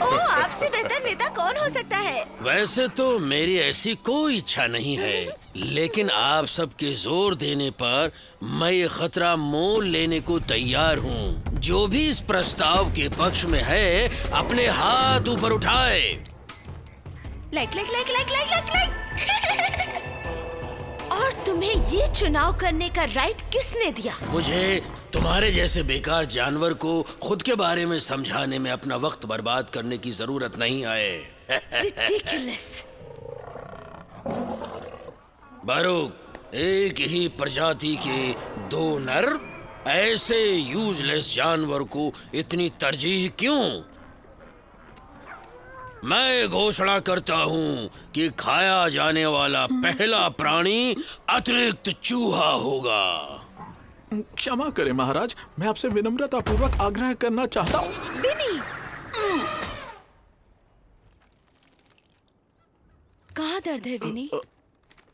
[SPEAKER 4] ओह, आपसे बेहतर नेता कौन हो सकता है?
[SPEAKER 6] वैसे तो मेरी ऐसी कोई इच्छा नहीं है, लेकिन आप सबके जोर देने पर मैं ये खतरा मोल लेने को तैयार हूँ। जो भी इस प्रस्ताव के पक्ष में है अपने हाथ ऊपर उठाए।
[SPEAKER 4] लाइक। और तुम्हें ये चुनाव करने का राइट किसने दिया?
[SPEAKER 6] मुझे तुम्हारे जैसे बेकार जानवर को खुद के बारे में समझाने में अपना वक्त बर्बाद करने की जरूरत नहीं है।
[SPEAKER 4] Ridiculous.
[SPEAKER 6] बारूक, एक ही प्रजाति के दो नर ऐसे यूजलेस जानवर को इतनी तरजीह क्यों? मैं घोषणा करता हूँ कि खाया जाने वाला पहला प्राणी अतिरिक्त चूहा होगा।
[SPEAKER 2] क्षमा करें महाराज, मैं आपसे विनम्रता पूर्वक आग्रह करना चाहता हूँ।
[SPEAKER 4] विनी, कहाँ दर्द है विनी?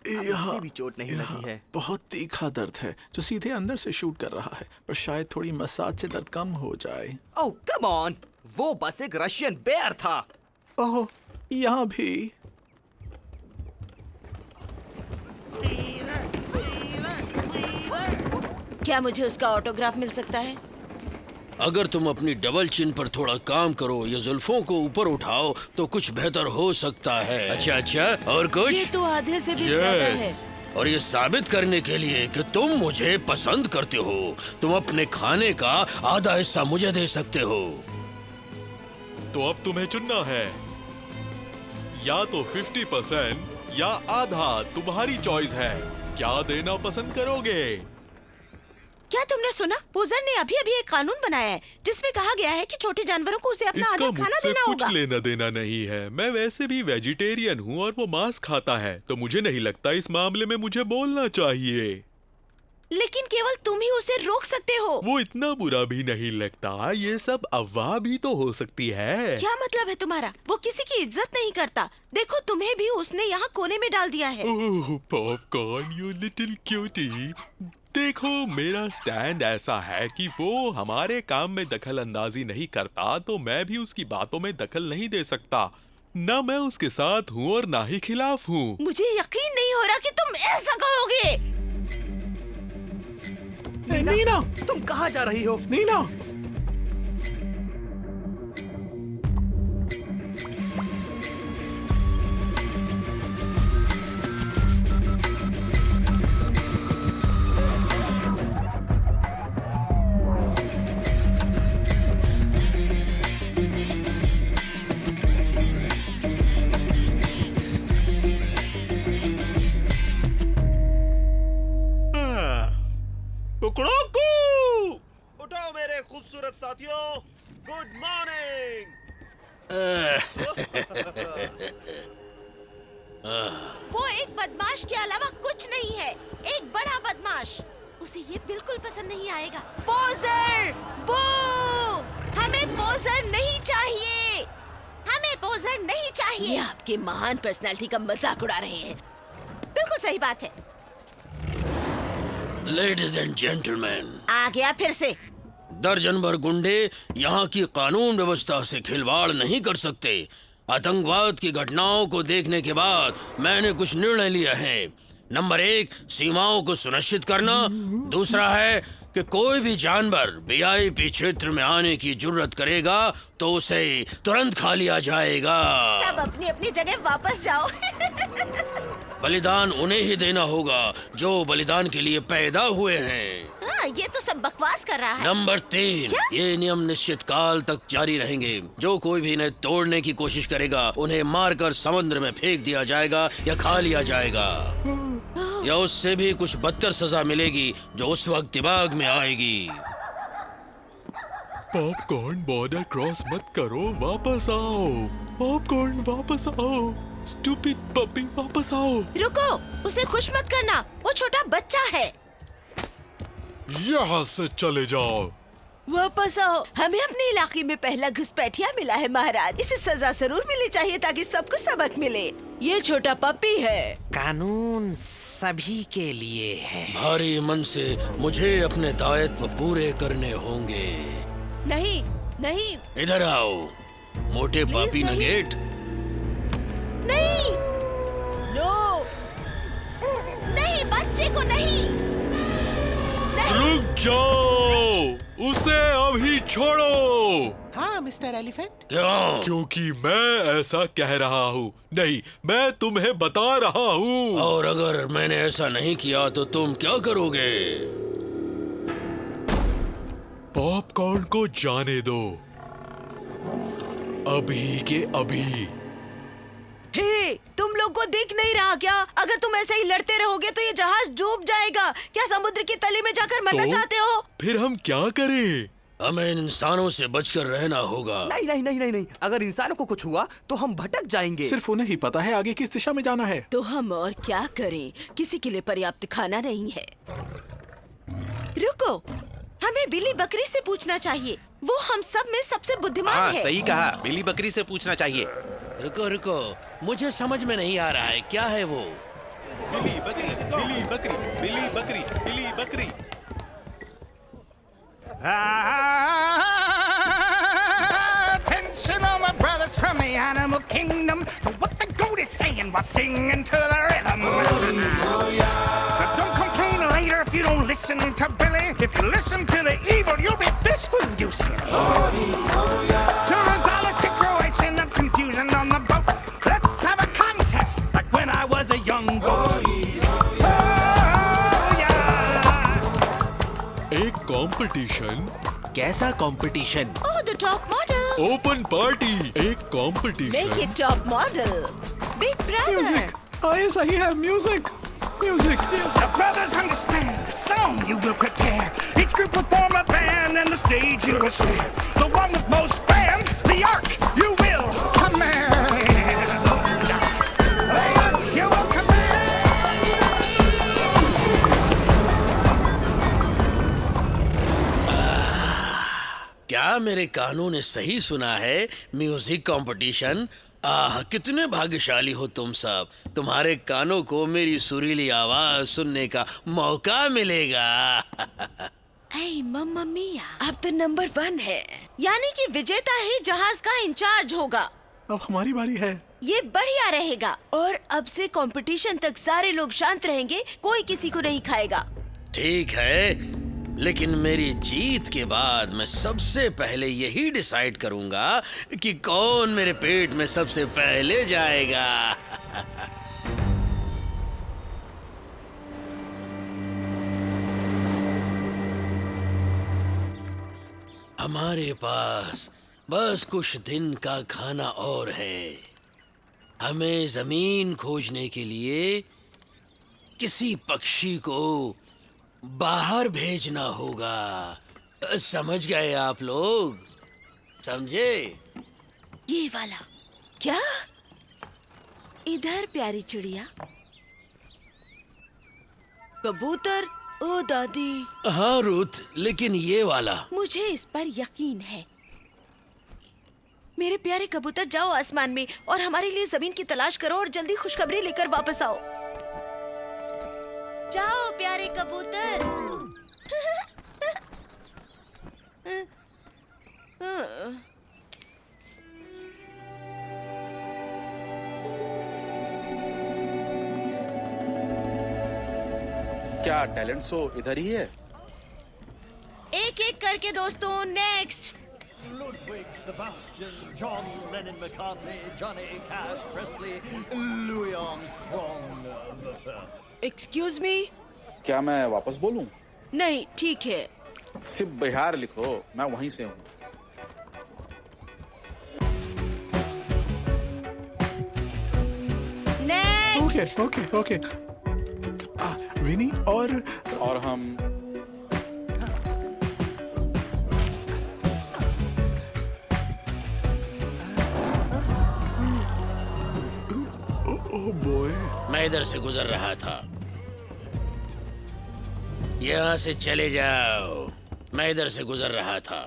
[SPEAKER 1] यहाँ भी चोट नहीं लगी है।
[SPEAKER 2] बहुत तीखा दर्द है जो सीधे अंदर से शूट कर रहा है, पर शायद थोड़ी मसाज से दर्द कम हो जाए।
[SPEAKER 1] ओह कम ऑन, वो बस एक रशियन बेयर था।
[SPEAKER 2] ओह, यहाँ भी।
[SPEAKER 4] क्या मुझे उसका ऑटोग्राफ मिल सकता है?
[SPEAKER 6] अगर तुम अपनी डबल चिन पर थोड़ा काम करो या जुल्फों को ऊपर उठाओ तो कुछ बेहतर हो सकता है। अच्छा, और कुछ?
[SPEAKER 4] ये तो आधे से भी ज्यादा है।
[SPEAKER 6] और ये साबित करने के लिए कि तुम मुझे पसंद करते हो, तुम अपने खाने का आधा हिस्सा मुझे दे सकते हो।
[SPEAKER 12] तो अब तुम्हें चुनना है, या तो 50% या आधा। तुम्हारी चॉइस है, क्या देना पसंद करोगे?
[SPEAKER 4] क्या तुमने सुना? पोजर ने अभी अभी एक कानून बनाया है जिसमें कहा गया है कि छोटे जानवरों को उसे अपना
[SPEAKER 12] इसका
[SPEAKER 4] आधा खाना
[SPEAKER 12] मुझसे
[SPEAKER 4] देना
[SPEAKER 12] कुछ
[SPEAKER 4] होगा।
[SPEAKER 12] लेना देना नहीं है। मैं वैसे भी वेजिटेरियन हूँ और वो मांस खाता है, तो मुझे नहीं लगता इस मामले में मुझे बोलना चाहिए।
[SPEAKER 4] लेकिन केवल तुम ही उसे रोक सकते हो।
[SPEAKER 12] वो इतना बुरा भी नहीं लगता। ये सब अफवाह भी तो हो सकती है।
[SPEAKER 4] क्या मतलब है तुम्हारा? वो किसी की इज्जत नहीं करता। देखो तुम्हें भी उसने यहाँ कोने में डाल दिया है।
[SPEAKER 12] ओह पॉपकॉर्न, यू लिटिल क्यूटी। देखो मेरा स्टैंड ऐसा है कि वो हमारे काम में दखल अंदाजी नहीं करता, तो मैं भी उसकी बातों में दखल नहीं दे सकता। ना मैं उसके साथ हूँ और ना ही खिलाफ हूँ।
[SPEAKER 4] मुझे यकीन नहीं हो रहा कि तुम ऐसा कहोगे।
[SPEAKER 2] नीना,
[SPEAKER 1] तुम कहाँ जा रही हो?
[SPEAKER 2] नीना,
[SPEAKER 5] उठो मेरे खूबसूरत साथियों, गुड मॉर्निंग।
[SPEAKER 4] वो एक बदमाश के अलावा कुछ नहीं है, एक बड़ा बदमाश। उसे ये बिल्कुल पसंद नहीं आएगा। पोजर, बू! हमें पोजर नहीं चाहिए। हमें पोजर नहीं चाहिए। ये आपके महान पर्सनालिटी का मजाक उड़ा रहे हैं। बिल्कुल सही बात है।
[SPEAKER 6] लेडीज एंड जेंटलमैन,
[SPEAKER 4] आ गया फिर से।
[SPEAKER 6] दर्जन भर गुंडे यहाँ की कानून व्यवस्था से खिलवाड़ नहीं कर सकते। आतंकवाद की घटनाओं को देखने के बाद मैंने कुछ निर्णय लिया है। नंबर 1, सीमाओं को सुनिश्चित करना। दूसरा है कि कोई भी जानवर वीआईपी क्षेत्र में आने की जुर्रत करेगा तो उसे तुरंत खा लिया जाएगा।
[SPEAKER 4] सब अपनी अपनी जगह वापस जाओ।
[SPEAKER 6] बलिदान उन्हें ही देना होगा जो बलिदान के लिए पैदा हुए हैं।
[SPEAKER 4] हाँ, ये तो सब बकवास कर रहा है।
[SPEAKER 6] नंबर 3, ये नियम निश्चित काल तक जारी रहेंगे। जो कोई भी इन्हें तोड़ने की कोशिश करेगा उन्हें मारकर समुद्र में फेंक दिया जाएगा या खा लिया जाएगा, या उससे भी कुछ बदतर सजा मिलेगी जो उस वक्त दिमाग में आएगी।
[SPEAKER 12] पॉपकॉर्न, बॉर्डर क्रॉस मत करो, वापस आओ। पॉपकॉर्न वापस आओ। स्टूपिड पपी, वापस आओ।
[SPEAKER 4] रुको, उसे खुश मत करना, वो छोटा बच्चा है।
[SPEAKER 12] यहाँ से चले जाओ।
[SPEAKER 4] वापस आओ। हमें अपने इलाके में पहला घुसपैठिया मिला है महाराज। इसे सजा जरूर मिलनी चाहिए ताकि सबको सबक मिले। ये छोटा पपी है।
[SPEAKER 5] कानून सभी के लिए है।
[SPEAKER 6] भारी मन से मुझे अपने दायित्व पूरे करने होंगे।
[SPEAKER 4] नहीं, नहीं,
[SPEAKER 6] इधर आओ मोटे पापी
[SPEAKER 4] नहीं।
[SPEAKER 6] नगेट।
[SPEAKER 4] नहीं, नो, नहीं, बच्चे को नहीं, नहीं।
[SPEAKER 12] रुक जाओ, उसे अभी छोड़ो।
[SPEAKER 5] हाँ मिस्टर एलिफेंट।
[SPEAKER 6] क्यों?
[SPEAKER 12] क्योंकि मैं ऐसा कह रहा हूँ। नहीं, मैं तुम्हें बता रहा हूँ।
[SPEAKER 6] और अगर मैंने ऐसा नहीं किया तो तुम क्या करोगे?
[SPEAKER 12] पॉपकॉर्न को जाने दो, अभी के अभी।
[SPEAKER 4] हे, तुम लोग को दिख नहीं रहा क्या? अगर तुम ऐसे ही लड़ते रहोगे तो ये जहाज डूब जाएगा। क्या समुद्र की तली में जाकर मरना चाहते हो?
[SPEAKER 12] फिर हम क्या करें?
[SPEAKER 6] हमें इन इंसानों से बचकर रहना होगा।
[SPEAKER 1] नहीं नहीं नहीं नहीं नहीं, अगर इंसानों को कुछ हुआ तो हम भटक जाएंगे।
[SPEAKER 2] सिर्फ उन्हें ही पता है आगे किस दिशा में जाना है।
[SPEAKER 4] तो हम और क्या करें? किसी के लिए पर्याप्त खाना नहीं है। रुको, हमें बिल्ली बकरी से पूछना चाहिए। वो हम सब में सबसे बुद्धिमान है।
[SPEAKER 5] सही कहा, बिल्ली बकरी से पूछना चाहिए।
[SPEAKER 6] रुको रुको, मुझे समझ में नहीं आ रहा है, क्या है वो?
[SPEAKER 5] बिल्ली बकरी, बिल्ली बकरी, बिल्ली बकरी, बिल्ली बकरी।
[SPEAKER 13] Attention all my brothers from the animal kingdom. What the goat is saying while singing to the rhythm. Now don't complain later if you don't listen to Billy. If you listen to the evil, you'll be fish food, you silly. To resolve a situation of confusion on the boat, let's have a contest like when I was a young goat.
[SPEAKER 12] एक competition.
[SPEAKER 5] कैसा competition?
[SPEAKER 4] Oh, the top model.
[SPEAKER 12] Open party. एक competition.
[SPEAKER 4] Make it top model. Big brother.
[SPEAKER 2] Music, आए सही है music. Music.
[SPEAKER 13] The brothers understand the song you will prepare. Each group will form a band and the stage you will share. The one with most fans, the arc you will command. You will
[SPEAKER 6] क्या मेरे कानों ने सही सुना है? Music competition. आह, कितने भाग्यशाली हो तुम सब। तुम्हारे कानों को मेरी सुरीली आवाज सुनने का मौका मिलेगा।
[SPEAKER 4] ऐ मम्मा मिया, अब तो नंबर 1 है, यानी कि विजेता ही जहाज का इंचार्ज होगा।
[SPEAKER 2] अब हमारी बारी है।
[SPEAKER 4] ये बढ़िया रहेगा। और अब से कंपटीशन तक सारे लोग शांत रहेंगे, कोई किसी को नहीं खाएगा।
[SPEAKER 6] ठीक है, लेकिन मेरी जीत के बाद मैं सबसे पहले यही डिसाइड करूंगा कि कौन मेरे पेट में सबसे पहले जाएगा। हमारे पास बस कुछ दिन का खाना और है। हमें जमीन खोजने के लिए किसी पक्षी को बाहर भेजना होगा। समझ गए आप लोग? समझे?
[SPEAKER 4] ये वाला क्या? इधर प्यारी चिड़िया, कबूतर। ओ दादी।
[SPEAKER 6] हाँ रूथ, लेकिन ये वाला।
[SPEAKER 4] मुझे इस पर यकीन है। मेरे प्यारे कबूतर, जाओ आसमान में और हमारे लिए जमीन की तलाश करो और जल्दी खुशखबरी लेकर वापस आओ। जाओ प्यारे कबूतर।
[SPEAKER 9] क्या टैलेंट शो इधर ही है?
[SPEAKER 4] एक एक करके दोस्तों। Next.
[SPEAKER 14] Ludwig, Sebastian, John Lennon, McCartney, Johnny Cash, Presley, Louis Armstrong the third.
[SPEAKER 4] Excuse me.
[SPEAKER 9] क्या मैं वापस बोलूं?
[SPEAKER 4] नहीं, ठीक है।
[SPEAKER 9] सिर्फ बिहार लिखो, मैं वहीं से हूँ।
[SPEAKER 4] नेक्स्ट।
[SPEAKER 2] ओके। विनी और
[SPEAKER 9] हम
[SPEAKER 2] ओह बॉय।
[SPEAKER 6] मैं इधर से गुजर रहा था। यहाँ से चले जाओ। मैं इधर से गुजर रहा था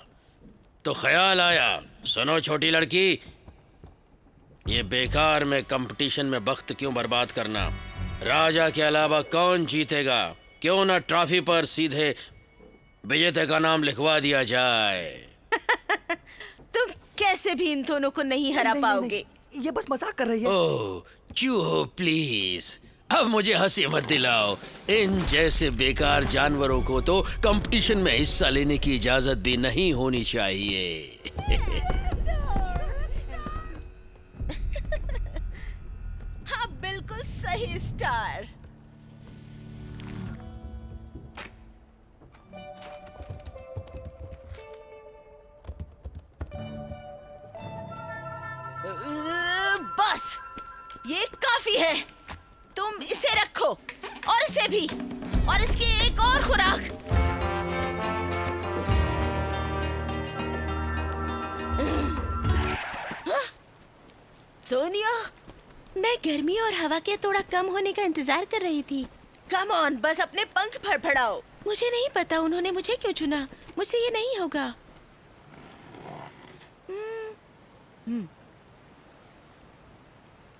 [SPEAKER 6] तो ख्याल आया, सुनो छोटी लड़की, ये बेकार में कंपटीशन में वक्त क्यों बर्बाद करना। राजा के अलावा कौन जीतेगा? क्यों ना ट्रॉफी पर सीधे विजेता का नाम लिखवा दिया जाए।
[SPEAKER 4] तुम कैसे भी इन दोनों को नहीं हरा पाओगे।
[SPEAKER 1] ये बस मजाक कर रही है।
[SPEAKER 6] ओह चूहो प्लीज, अब मुझे हंसी मत दिलाओ। इन जैसे बेकार जानवरों को तो कंपटीशन में हिस्सा लेने की इजाजत भी नहीं होनी चाहिए।
[SPEAKER 4] हाँ बिल्कुल सही स्टार। बस ये काफी है। तुम इसे रखो और इसे भी और इसकी एक और खुराक। सोनिया, मैं गर्मी और हवा के थोड़ा कम होने का इंतजार कर रही थी। कम ऑन, बस अपने पंख फड़फड़ाओ। मुझे नहीं पता उन्होंने मुझे क्यों चुना। मुझसे ये नहीं होगा।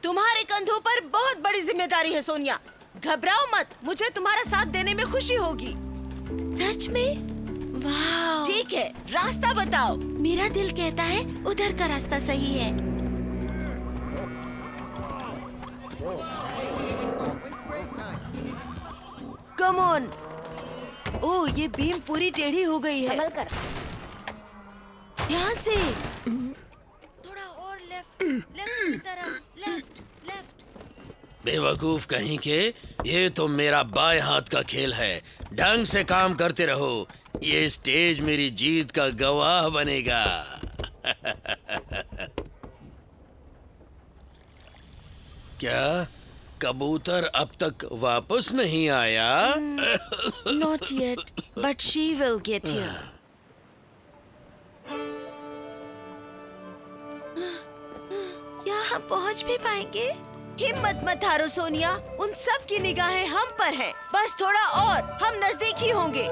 [SPEAKER 4] तुम्हारे कंधों पर बहुत बड़ी जिम्मेदारी है सोनिया। घबराओ मत, मुझे तुम्हारा साथ देने में खुशी होगी। सच में? वाह। ठीक है, रास्ता बताओ। मेरा दिल कहता है उधर का रास्ता सही है। Come on. ओह, ये बीम पूरी टेढ़ी हो गई है।
[SPEAKER 7] संभल कर।
[SPEAKER 4] ध्यान से। थोड़ा और लेफ्ट की तरफ। लेफ्ट।
[SPEAKER 6] बेवकूफ कहीं के, ये तो मेरा बाएं हाथ का खेल है। ढंग से काम करते रहो, ये स्टेज मेरी जीत का गवाह बनेगा। क्या कबूतर अब तक वापस नहीं आया?
[SPEAKER 4] Not yet, but she will get here. क्या हम पहुंच भी पाएंगे? हिम्मत मत हारो सोनिया, उन सब की निगाहें हम पर हैं। बस थोड़ा और, हम नजदीक ही होंगे।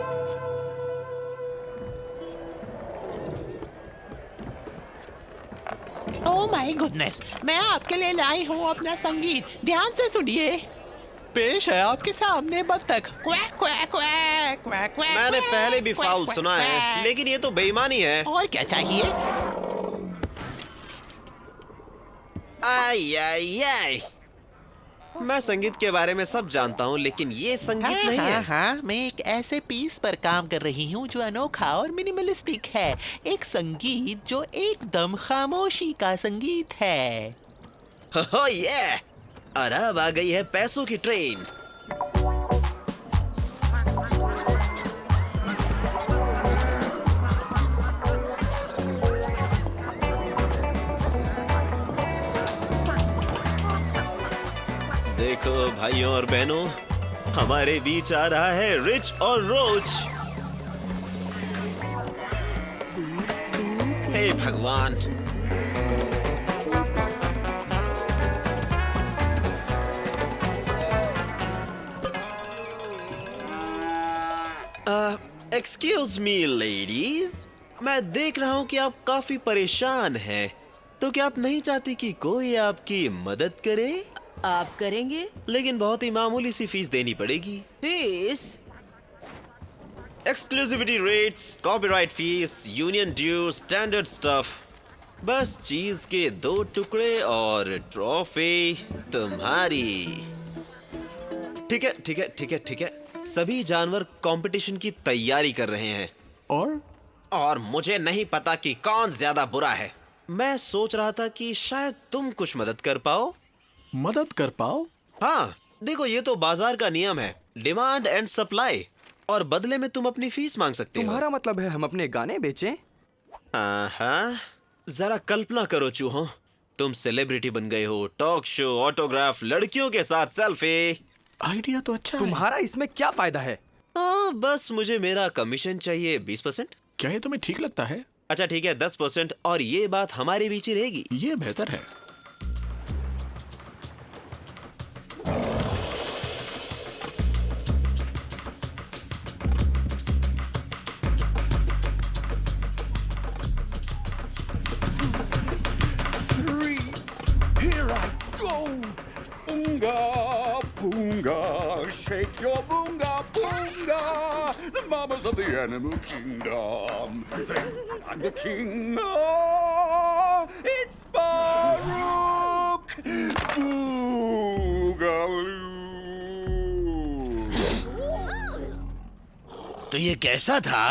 [SPEAKER 15] ओह माय गुडनेस, मैं आपके लिए लाई हूँ अपना संगीत। ध्यान से सुनिए। पेश है आपके सामने बत्तख। Quack quack quack quack quack.
[SPEAKER 5] मैंने पहले भी
[SPEAKER 15] क्वैक,
[SPEAKER 5] फाउल
[SPEAKER 15] क्वैक,
[SPEAKER 5] सुना है,
[SPEAKER 15] क्वैक।
[SPEAKER 5] लेकिन ये तो बेईमानी है।
[SPEAKER 15] और क्या चाहिए?
[SPEAKER 5] आई आई आई, मैं संगीत के बारे में सब जानता हूँ, लेकिन ये संगीत नहीं है।
[SPEAKER 15] हाँ, मैं एक ऐसे पीस पर काम कर रही हूँ जो अनोखा और मिनिमलिस्टिक है। एक संगीत जो एकदम खामोशी का संगीत है।
[SPEAKER 5] हो ये, और अब आ गई है पैसों की ट्रेन। देखो भाइयों और बहनों, हमारे बीच आ रहा है रिच और रोच। हे भगवान, एक्सक्यूज मी लेडीज, मैं देख रहा हूँ कि आप काफी परेशान हैं, तो क्या आप नहीं चाहती कि कोई आपकी मदद करे?
[SPEAKER 4] आप करेंगे?
[SPEAKER 5] लेकिन बहुत ही मामूली सी फीस देनी पड़ेगी।
[SPEAKER 4] Fees?
[SPEAKER 5] Exclusivity rates, copyright fees, union due, standard stuff. बस चीज के 2 टुकड़े और ट्रॉफी तुम्हारी। ठीक है ठीक है ठीक है ठीक है। सभी जानवर कंपटीशन की तैयारी कर रहे हैं। और मुझे नहीं पता कि कौन ज्यादा बुरा है। मैं सोच रहा था कि शायद तुम कुछ मदद कर पाओ।
[SPEAKER 2] मदद कर पाओ?
[SPEAKER 5] हाँ, देखो ये तो बाजार का नियम है, डिमांड एंड सप्लाई, और बदले में तुम अपनी फीस मांग सकते हो।
[SPEAKER 1] तुम्हारा मतलब है हम अपने गाने बेचें?
[SPEAKER 5] हाँ, जरा कल्पना करो चूहों, तुम सेलिब्रिटी बन गए हो, टॉक शो, ऑटोग्राफ, लड़कियों के साथ सेल्फी।
[SPEAKER 2] आइडिया तो अच्छा
[SPEAKER 1] तुम्हारा इसमें क्या फायदा है?
[SPEAKER 5] बस मुझे मेरा कमीशन चाहिए 20%।
[SPEAKER 2] क्या ये तुम्हें ठीक लगता है?
[SPEAKER 5] अच्छा ठीक है 10%, और ये बात हमारे बीच ही रहेगी।
[SPEAKER 2] ये बेहतर है।
[SPEAKER 13] Here I go! Boonga, boonga, shake your boonga, boonga! The mamas of the animal kingdom. I'm the king. Oh, it's Baruch! Boogaloo!
[SPEAKER 6] तो ये कैसा था?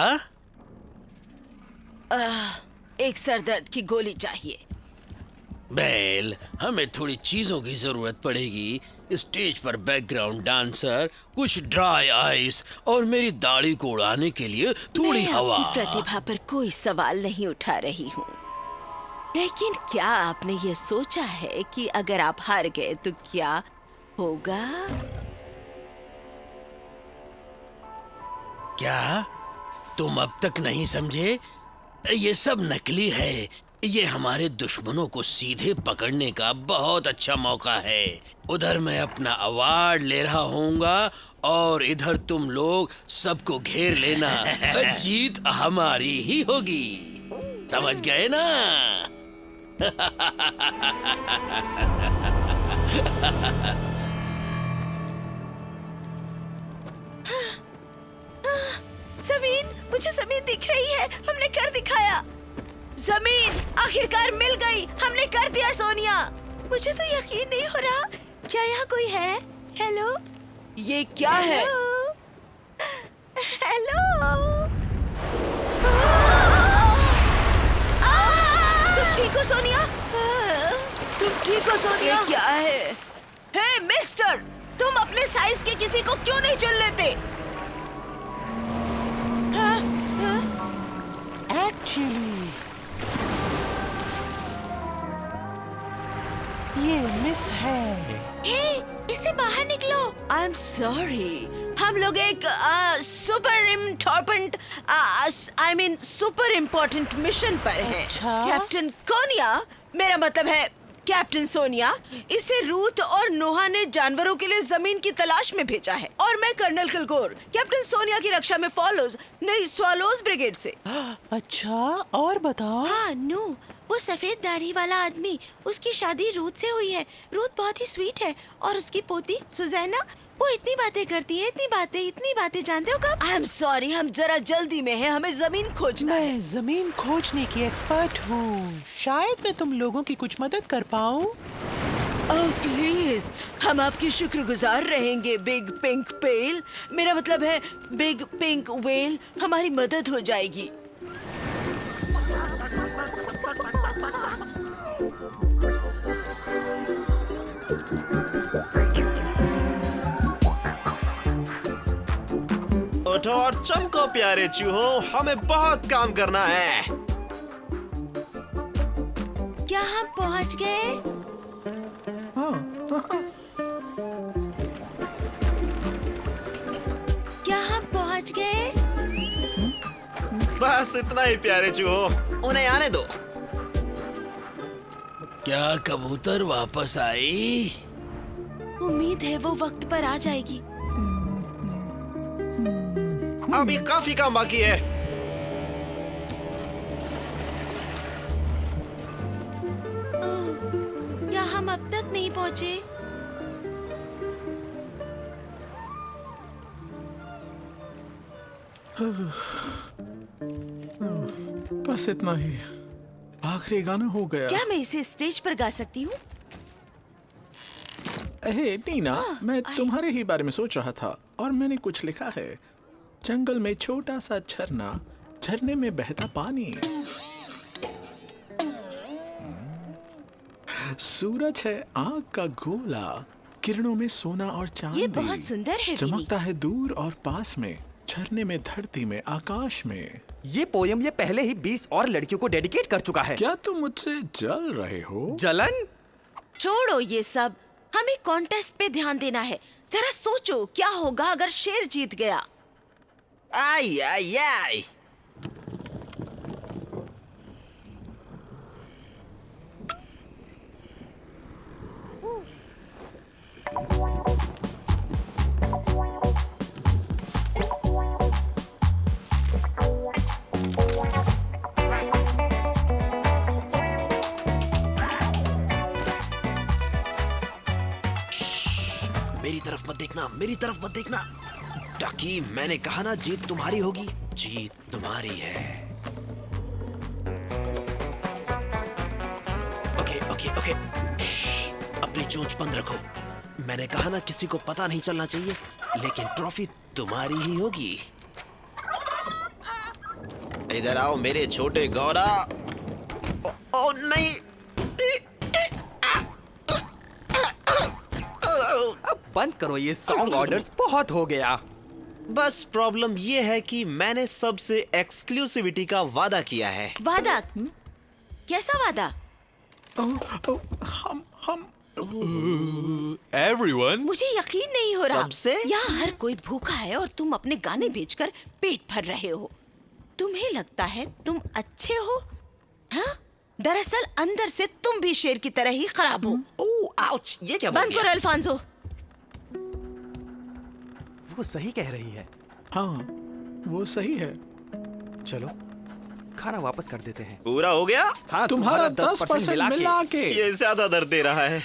[SPEAKER 4] एक सरदर्द की गोली चाहिए।
[SPEAKER 6] बेल, हमें थोड़ी चीजों की जरूरत पड़ेगी। स्टेज पर बैकग्राउंड डांसर, कुछ ड्राई आइस और मेरी दाढ़ी को उड़ाने के लिए थोड़ी हवा।
[SPEAKER 4] मैं आपकी प्रतिभा पर कोई सवाल नहीं उठा रही हूँ, लेकिन क्या आपने ये सोचा है कि अगर आप हार गए तो क्या होगा?
[SPEAKER 6] क्या तुम अब तक नहीं समझे? ये सब नकली है। ये हमारे दुश्मनों को सीधे पकड़ने का बहुत अच्छा मौका है। उधर मैं अपना अवार्ड ले रहा होऊंगा और इधर तुम लोग सबको घेर लेना। जीत हमारी ही होगी, समझ गए ना?
[SPEAKER 4] जमीन, मुझे जमीन दिख रही है। हमने कर दिखाया। जमीन आखिरकार मिल गई। हमने कर दिया सोनिया। मुझे तो यकीन नहीं हो रहा। क्या यहाँ कोई है? हेलो, ये क्या है? हेलो, तुम ठीक हो सोनिया? तुम ठीक हो सोनिया? क्या है? हे मिस्टर, तुम अपने साइज के किसी को क्यों नहीं चुन लेते?
[SPEAKER 15] ये मिस है।
[SPEAKER 4] हे, इससे बाहर निकलो। आई एम सॉरी, हम लोग एक सुपर इम्पोर्टेंट मिशन पर हैं।
[SPEAKER 15] अच्छा?
[SPEAKER 4] कैप्टन कोनिया, मेरा मतलब है कैप्टन सोनिया, इसे रूथ और नोहा ने जानवरों के लिए जमीन की तलाश में भेजा है और मैं कर्नल किलगोर कैप्टन सोनिया की रक्षा में फॉलोज नहीं स्वालोज ब्रिगेड से।
[SPEAKER 15] अच्छा, और बताओ।
[SPEAKER 4] हाँ नू, वो सफेद दाढ़ी वाला आदमी, उसकी शादी रूथ से हुई है। रूथ बहुत ही स्वीट है और उसकी पोती सुजैना, वो इतनी बातें करती है, इतनी बातें जानते हो कब? आई एम सॉरी, हम जरा जल्दी में हैं, हमें जमीन खोजना है।
[SPEAKER 15] मैं जमीन खोजने की एक्सपर्ट हूँ, शायद मैं तुम लोगों की कुछ मदद कर पाऊँ।
[SPEAKER 4] ओह प्लीज, हम आपके शुक्रगुजार रहेंगे बिग पिंक पेल। मेरा मतलब है बिग पिंक वेल, हमारी मदद हो जाएगी।
[SPEAKER 5] उठो और चमको प्यारे चूहों, हमें बहुत काम करना है।
[SPEAKER 4] क्या हम पहुंच गए? क्या हम पहुंच गए?
[SPEAKER 5] बस इतना ही प्यारे चूहों, उन्हें आने दो।
[SPEAKER 6] क्या कबूतर वापस आई?
[SPEAKER 4] उम्मीद है वो वक्त पर आ जाएगी।
[SPEAKER 5] अभी काफी काम बाकी है।
[SPEAKER 4] क्या हम अब तक नहीं पहुंचे?
[SPEAKER 2] बस इतना ही, आखिरी गाना हो गया।
[SPEAKER 4] क्या मैं इसे स्टेज पर गा सकती हूँ?
[SPEAKER 2] हे नीना, मैं तुम्हारे ही बारे में सोच रहा था और मैंने कुछ लिखा है। जंगल में छोटा सा झरना, झरने में बहता पानी, सूरज है आग का गोला, किरणों में सोना और चांदी।
[SPEAKER 4] ये बहुत सुंदर है
[SPEAKER 2] चमकता है दूर और पास में, झरने में, धरती में, आकाश में।
[SPEAKER 1] ये पोयम ये पहले ही 20 और लड़कियों को डेडिकेट कर चुका है।
[SPEAKER 2] क्या तुम मुझसे जल रहे हो?
[SPEAKER 1] जलन?
[SPEAKER 4] छोड़ो ये सब, हमें कॉन्टेस्ट पे ध्यान देना है। जरा सोचो क्या होगा अगर शेर जीत गया।
[SPEAKER 5] आई आई आई। मेरी तरफ मत देखना, मेरी तरफ मत देखना। टकी, मैंने कहा ना जीत तुम्हारी होगी। जीत तुम्हारी है। ओके ओके ओके, अपनी चोंच बंद रखो। मैंने कहा ना किसी को पता नहीं चलना चाहिए, लेकिन ट्रॉफी तुम्हारी ही होगी। इधर आओ मेरे छोटे गौरा। ओ नहीं,
[SPEAKER 1] अब बंद करो ये सॉन्ग ऑर्डर्स, बहुत हो गया।
[SPEAKER 5] बस प्रॉब्लम ये है कि मैंने सबसे एक्सक्लूसिविटी का वादा किया है।
[SPEAKER 4] वादा? कैसा वादा?
[SPEAKER 2] हम
[SPEAKER 12] Everyone,
[SPEAKER 4] मुझे यकीन नहीं हो रहा।
[SPEAKER 5] सबसे?
[SPEAKER 4] यहाँ हर कोई भूखा है और तुम अपने गाने बेचकर पेट भर रहे हो। तुम्हें लगता है तुम अच्छे हो? हाँ? दरअसल अंदर से तुम भी शेर की तरह ही खराब हो।
[SPEAKER 5] ओह, आउच, ये क्या
[SPEAKER 4] बंद करो अल्फांसो।
[SPEAKER 1] वो सही कह रही है।
[SPEAKER 2] हाँ, वो सही है।
[SPEAKER 1] चलो खाना वापस कर देते हैं।
[SPEAKER 5] पूरा हो गया?
[SPEAKER 1] हाँ,
[SPEAKER 2] तुम्हारा 10% मिला के।
[SPEAKER 5] ये ज्यादा दर्द दे रहा है।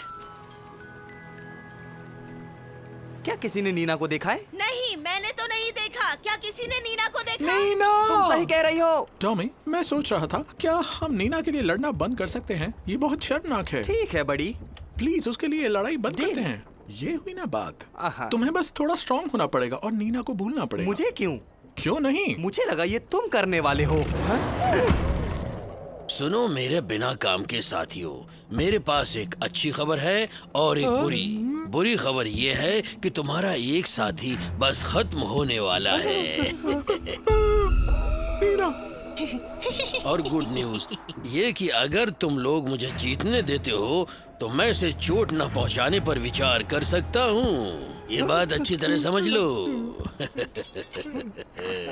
[SPEAKER 1] क्या किसी ने नीना को देखा है?
[SPEAKER 4] नहीं, मैंने तो नहीं देखा। क्या किसी ने नीना को देखा?
[SPEAKER 2] नीना!
[SPEAKER 1] तुम सही कह रही हो।
[SPEAKER 2] टॉमी, मैं सोच रहा था क्या हम नीना के लिए लड़ना बंद कर सकते हैं? ये बहुत शर्मनाक है।
[SPEAKER 1] ठीक है बड़ी,
[SPEAKER 2] प्लीज उसके लिए लड़ाई बंद करते हैं। ये हुई ना बात।
[SPEAKER 1] आहा।
[SPEAKER 2] तुम्हें बस थोड़ा स्ट्रांग होना पड़ेगा और नीना को भूलना पड़ेगा।
[SPEAKER 1] मुझे क्यों?
[SPEAKER 2] क्यों नहीं?
[SPEAKER 1] मुझे लगा ये तुम करने वाले हो।
[SPEAKER 6] सुनो मेरे बिना काम के साथियों, मेरे पास एक अच्छी खबर है और एक बुरी। बुरी खबर ये है कि तुम्हारा एक साथी बस खत्म होने वाला है।
[SPEAKER 2] नीना,
[SPEAKER 6] और गुड न्यूज ये कि अगर तुम लोग मुझे जीतने देते हो तो मैं इसे चोट न पहुंचाने पर विचार कर सकता हूँ। ये बात अच्छी तरह समझ लो।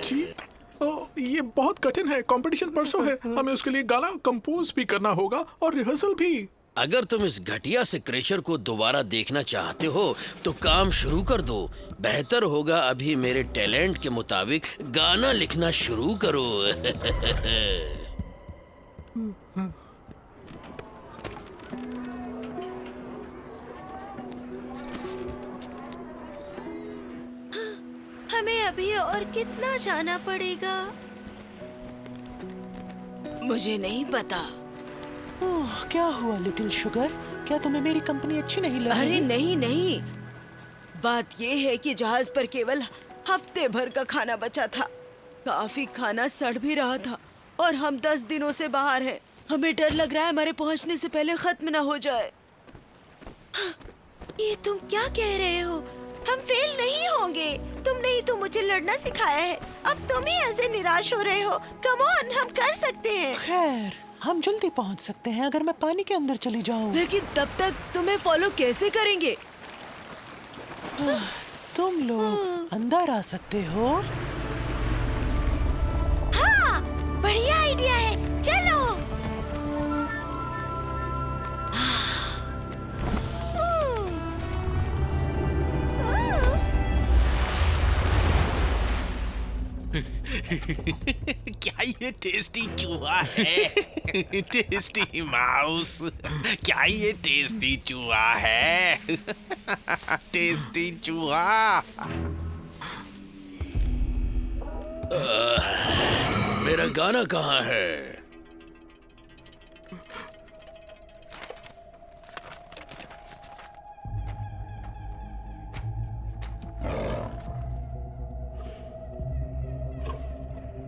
[SPEAKER 2] जी, ये बहुत कठिन है। कंपटीशन परसों है, हमें उसके लिए गाना कंपोज भी करना होगा और रिहर्सल भी।
[SPEAKER 6] अगर तुम इस घटिया से क्रेशर को दोबारा देखना चाहते हो तो काम शुरू कर दो। बेहतर होगा अभी मेरे टैलेंट के मुताबिक गाना लिखना शुरू करो।
[SPEAKER 4] हमें अभी और कितना जाना पड़ेगा? मुझे नहीं पता।
[SPEAKER 15] ओह, क्या हुआ लिटिल शुगर? क्या तुम्हें मेरी कंपनी अच्छी नहीं लगी?
[SPEAKER 4] अरे नहीं नहीं, बात ये है कि जहाज पर केवल हफ्ते भर का खाना बचा था। काफी खाना सड़ भी रहा था और हम 10 दिनों से बाहर हैं। हमें डर लग रहा है हमारे पहुंचने से पहले खत्म ना हो जाए। ये तुम क्या कह रहे हो? हम फेल नहीं होंगे। तुमने ही तो मुझे लड़ना सिखाया है, अब तुम ही ऐसे निराश हो रहे हो। कम ऑन, हम कर सकते हैं।
[SPEAKER 15] खैर, हम जल्दी पहुंच सकते हैं अगर मैं पानी के अंदर चली जाऊं।
[SPEAKER 4] लेकिन तब तक तुम्हें फॉलो कैसे करेंगे?
[SPEAKER 15] तुम लोग अंदर आ सकते हो।
[SPEAKER 4] हाँ, बढ़िया आइडिया है, चलो।
[SPEAKER 5] क्या ये टेस्टी चूहा है? टेस्टी माउस, क्या ये टेस्टी चूहा है? टेस्टी चूहा।
[SPEAKER 6] मेरा गाना कहाँ है?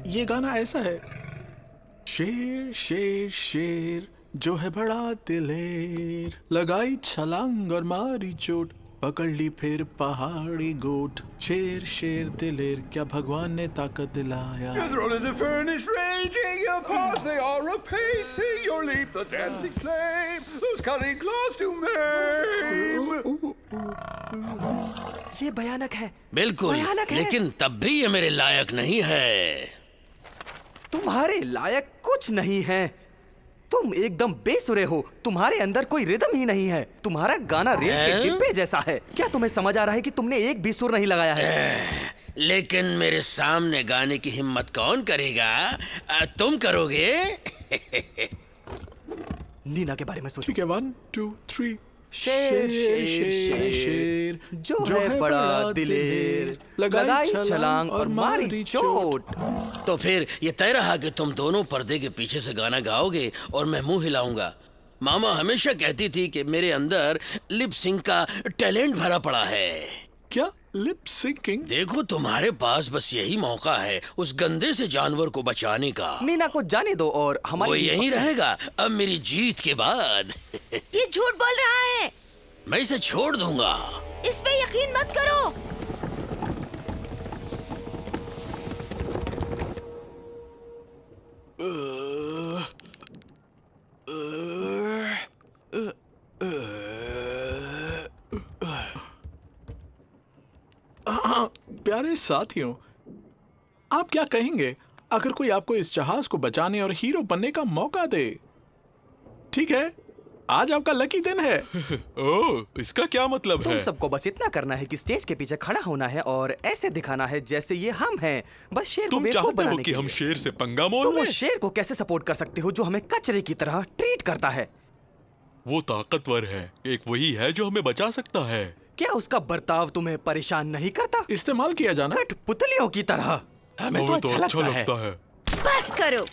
[SPEAKER 2] ये गाना ऐसा है। शेर शेर शेर जो है बड़ा दिलेर, लगाई छलांग और मारी चोट, पकड़ ली फिर पहाड़ी गोट। शेर शेर दिलेर, क्या भगवान ने ताकत दिलाया?
[SPEAKER 16] Your throne is a furnace raging, your paws they are a pacing, your leap the dancing flame, whose cutting claws to maim.
[SPEAKER 1] ये भयानक है।
[SPEAKER 6] बिल्कुल,
[SPEAKER 1] भयानक है।
[SPEAKER 6] लेकिन तब भी ये मेरे लायक नहीं है।
[SPEAKER 1] तुम्हारे लायक कुछ नहीं है। तुम एकदम बेसुरे हो। तुम्हारे अंदर कोई रिदम ही नहीं है। तुम्हारा गाना रेल के डिब्बे जैसा है। क्या तुम्हें समझ आ रहा है कि तुमने एक भी सुर नहीं लगाया है?
[SPEAKER 6] लेकिन मेरे सामने गाने की हिम्मत कौन करेगा? तुम करोगे?
[SPEAKER 1] नीना के बारे में सोचो।
[SPEAKER 2] ठीक है, 1 2 3।
[SPEAKER 1] शेर शेर शेर जो है बड़ा दिलेर, लगाई छलांग और मारी चोट।
[SPEAKER 6] तो फिर ये तय रहा कि तुम दोनों पर्दे के पीछे से गाना गाओगे और मैं मुंह हिलाऊंगा। मामा हमेशा कहती थी कि मेरे अंदर लिप सिंक का टैलेंट भरा पड़ा है।
[SPEAKER 2] क्या लिप सिंकिंग?
[SPEAKER 6] देखो, तुम्हारे पास बस यही मौका है उस गंदे से जानवर को बचाने का।
[SPEAKER 1] नीना को जाने दो और हमारी
[SPEAKER 6] वो यहीं रहेगा अब मेरी जीत के बाद।
[SPEAKER 4] ये झूठ बोल रहा है।
[SPEAKER 6] मैं इसे छोड़ दूंगा।
[SPEAKER 4] इस पे यकीन मत करो।
[SPEAKER 2] प्यारे साथियों, आप क्या कहेंगे अगर कोई आपको इस जहाज को बचाने और हीरो बनने का मौका दे? ठीक है, आज आपका लकी दिन है।
[SPEAKER 12] ओह, इसका क्या मतलब
[SPEAKER 1] तुम
[SPEAKER 12] है?
[SPEAKER 1] सबको बस इतना करना है कि स्टेज के पीछे खड़ा होना है और ऐसे दिखाना है जैसे ये हम हैं। बस शेर को
[SPEAKER 12] तुम
[SPEAKER 1] बेवकूफ
[SPEAKER 12] चाहते हो
[SPEAKER 1] बनाने
[SPEAKER 12] कि
[SPEAKER 1] के
[SPEAKER 12] हम
[SPEAKER 1] लिए।
[SPEAKER 12] शेर से पंगा मोल
[SPEAKER 1] तुम
[SPEAKER 12] लें?
[SPEAKER 1] उस शेर को कैसे सपोर्ट कर सकते हो जो हमें कचरे की तरह ट्रीट करता है?
[SPEAKER 12] वो ताकतवर है, एक वही है जो हमें बचा सकता है।
[SPEAKER 1] क्या उसका बर्ताव तुम्हें परेशान नहीं करता?
[SPEAKER 2] इस्तेमाल किया जाना
[SPEAKER 1] कठपुतलियों की तरह।
[SPEAKER 5] हमें तो अच्छा लगता है।
[SPEAKER 4] बस करो।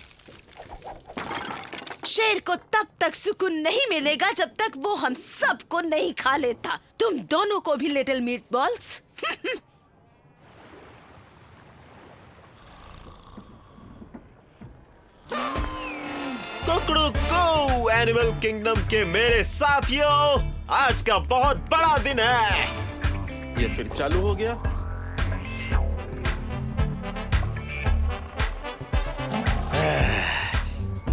[SPEAKER 4] शेर को तब तक सुकून नहीं मिलेगा जब तक वो हम सबको नहीं खा लेता। तुम दोनों को भी लिटिल मीट बॉल्स।
[SPEAKER 5] कुकड़ू एनिमल किंगडम के मेरे साथियों, आज का बहुत बड़ा दिन है।
[SPEAKER 9] ये फिर चालू हो गया।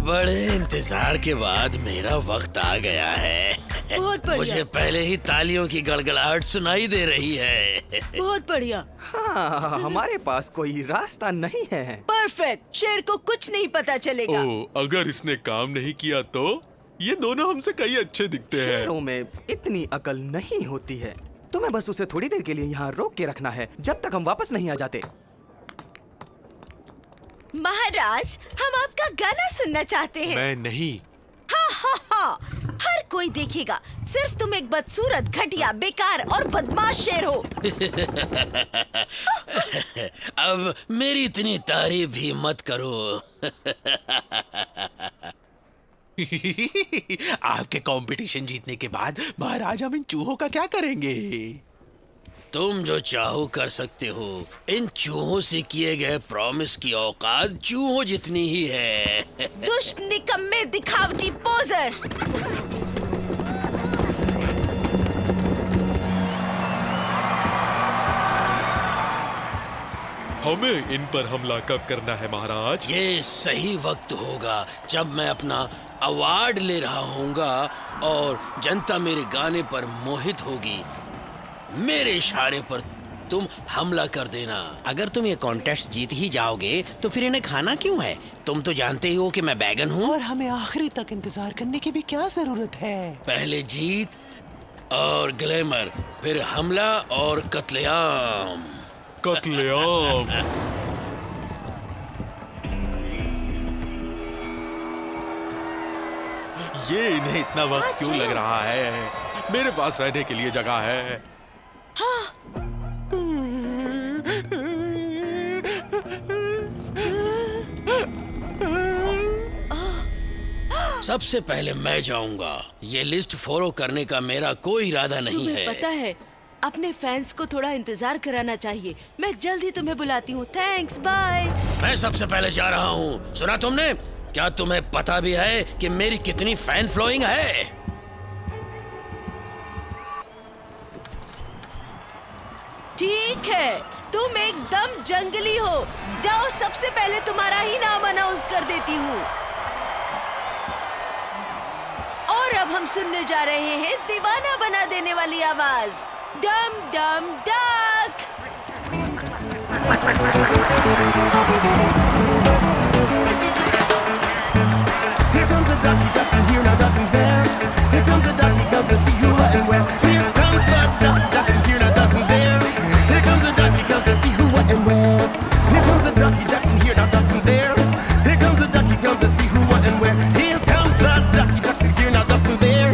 [SPEAKER 6] बड़े इंतजार के बाद मेरा वक्त आ गया है।
[SPEAKER 4] बहुत बढ़िया।
[SPEAKER 6] मुझे पहले ही तालियों की गड़गड़ाहट सुनाई दे रही है।
[SPEAKER 4] बहुत बढ़िया।
[SPEAKER 1] हाँ, हमारे पास कोई रास्ता नहीं है।
[SPEAKER 4] परफेक्ट। शेर को कुछ नहीं पता चलेगा।
[SPEAKER 12] ओ, अगर इसने काम नहीं किया तो ये दोनों हमसे कई अच्छे दिखते हैं।
[SPEAKER 1] शेरों में इतनी अकल नहीं होती है। तुम्हें बस उसे थोड़ी देर के लिए यहाँ रोक के रखना है, जब तक हम वापस नहीं आ जाते।
[SPEAKER 4] महाराज, हम आपका गाना सुनना चाहते हैं।
[SPEAKER 12] मैं नहीं।
[SPEAKER 4] हाँ हाँ हाँ, हर कोई देखेगा। सिर्फ तुम एक बदसूरत, घटिया, बेकार और बदमाश शेर हो।
[SPEAKER 6] अब मेरी इतनी तारीफ भी मत करो।
[SPEAKER 5] आपके कंपटीशन जीतने के बाद महाराज हम इन चूहों का क्या करेंगे?
[SPEAKER 6] तुम जो चाहो कर सकते हो। इन चूहों से किए गए प्रॉमिस की औकात चूहों जितनी ही है।
[SPEAKER 4] दुष्ट, निकम्मे, दिखावटी पोजर।
[SPEAKER 12] हमें इन पर हमला कब करना है महाराज?
[SPEAKER 6] ये सही वक्त होगा जब मैं अपना अवार्ड ले रहा हूँगा और जनता मेरे गाने पर मोहित होगी। मेरे इशारे पर तुम हमला कर देना।
[SPEAKER 15] अगर तुम ये कॉन्टेस्ट जीत ही जाओगे तो फिर इन्हें खाना क्यों है? तुम तो जानते ही हो कि मैं बैगन हूँ।
[SPEAKER 5] और हमें आखिरी तक इंतजार करने की भी क्या जरूरत है?
[SPEAKER 6] पहले जीत और ग्लैमर, फिर हमला और कत्लेआम।
[SPEAKER 12] कत्लेआम। ये इन्हें इतना वक्त क्यों लग रहा है? मेरे पास रहने के लिए जगह है।
[SPEAKER 6] सबसे पहले मैं जाऊंगा। ये लिस्ट फॉलो करने का मेरा कोई इरादा नहीं
[SPEAKER 4] तुम्हें
[SPEAKER 6] है।
[SPEAKER 4] पता है, अपने फैंस को थोड़ा इंतजार कराना चाहिए। मैं जल्द ही तुम्हें बुलाती हूँ। Thanks, bye.
[SPEAKER 6] मैं सबसे पहले जा रहा हूँ। सुना तुमने? क्या तुम्हें पता भी है कि मेरी कितनी फैन फॉलोइंग है?
[SPEAKER 4] ठीक है, तुम एकदम जंगली हो। जाओ, सबसे पहले तुम्हारा ही नाम अनाउंस कर देती हूँ। और अब हम सुनने जा रहे हैं दीवाना बना देने वाली आवाज, डम डम duck.
[SPEAKER 8] Here comes a ducky, ducks in here, now ducks in there. Here comes a ducky, comes to see who, what, and where. Here comes a ducky, ducks in here, now ducks in there. Here comes a ducky, comes to see who, what, and where. Here comes a ducky, ducks in here, now ducks in there. Here comes a ducky, comes to see who, what, and where. Here comes a ducky, ducks in here, now ducks in there.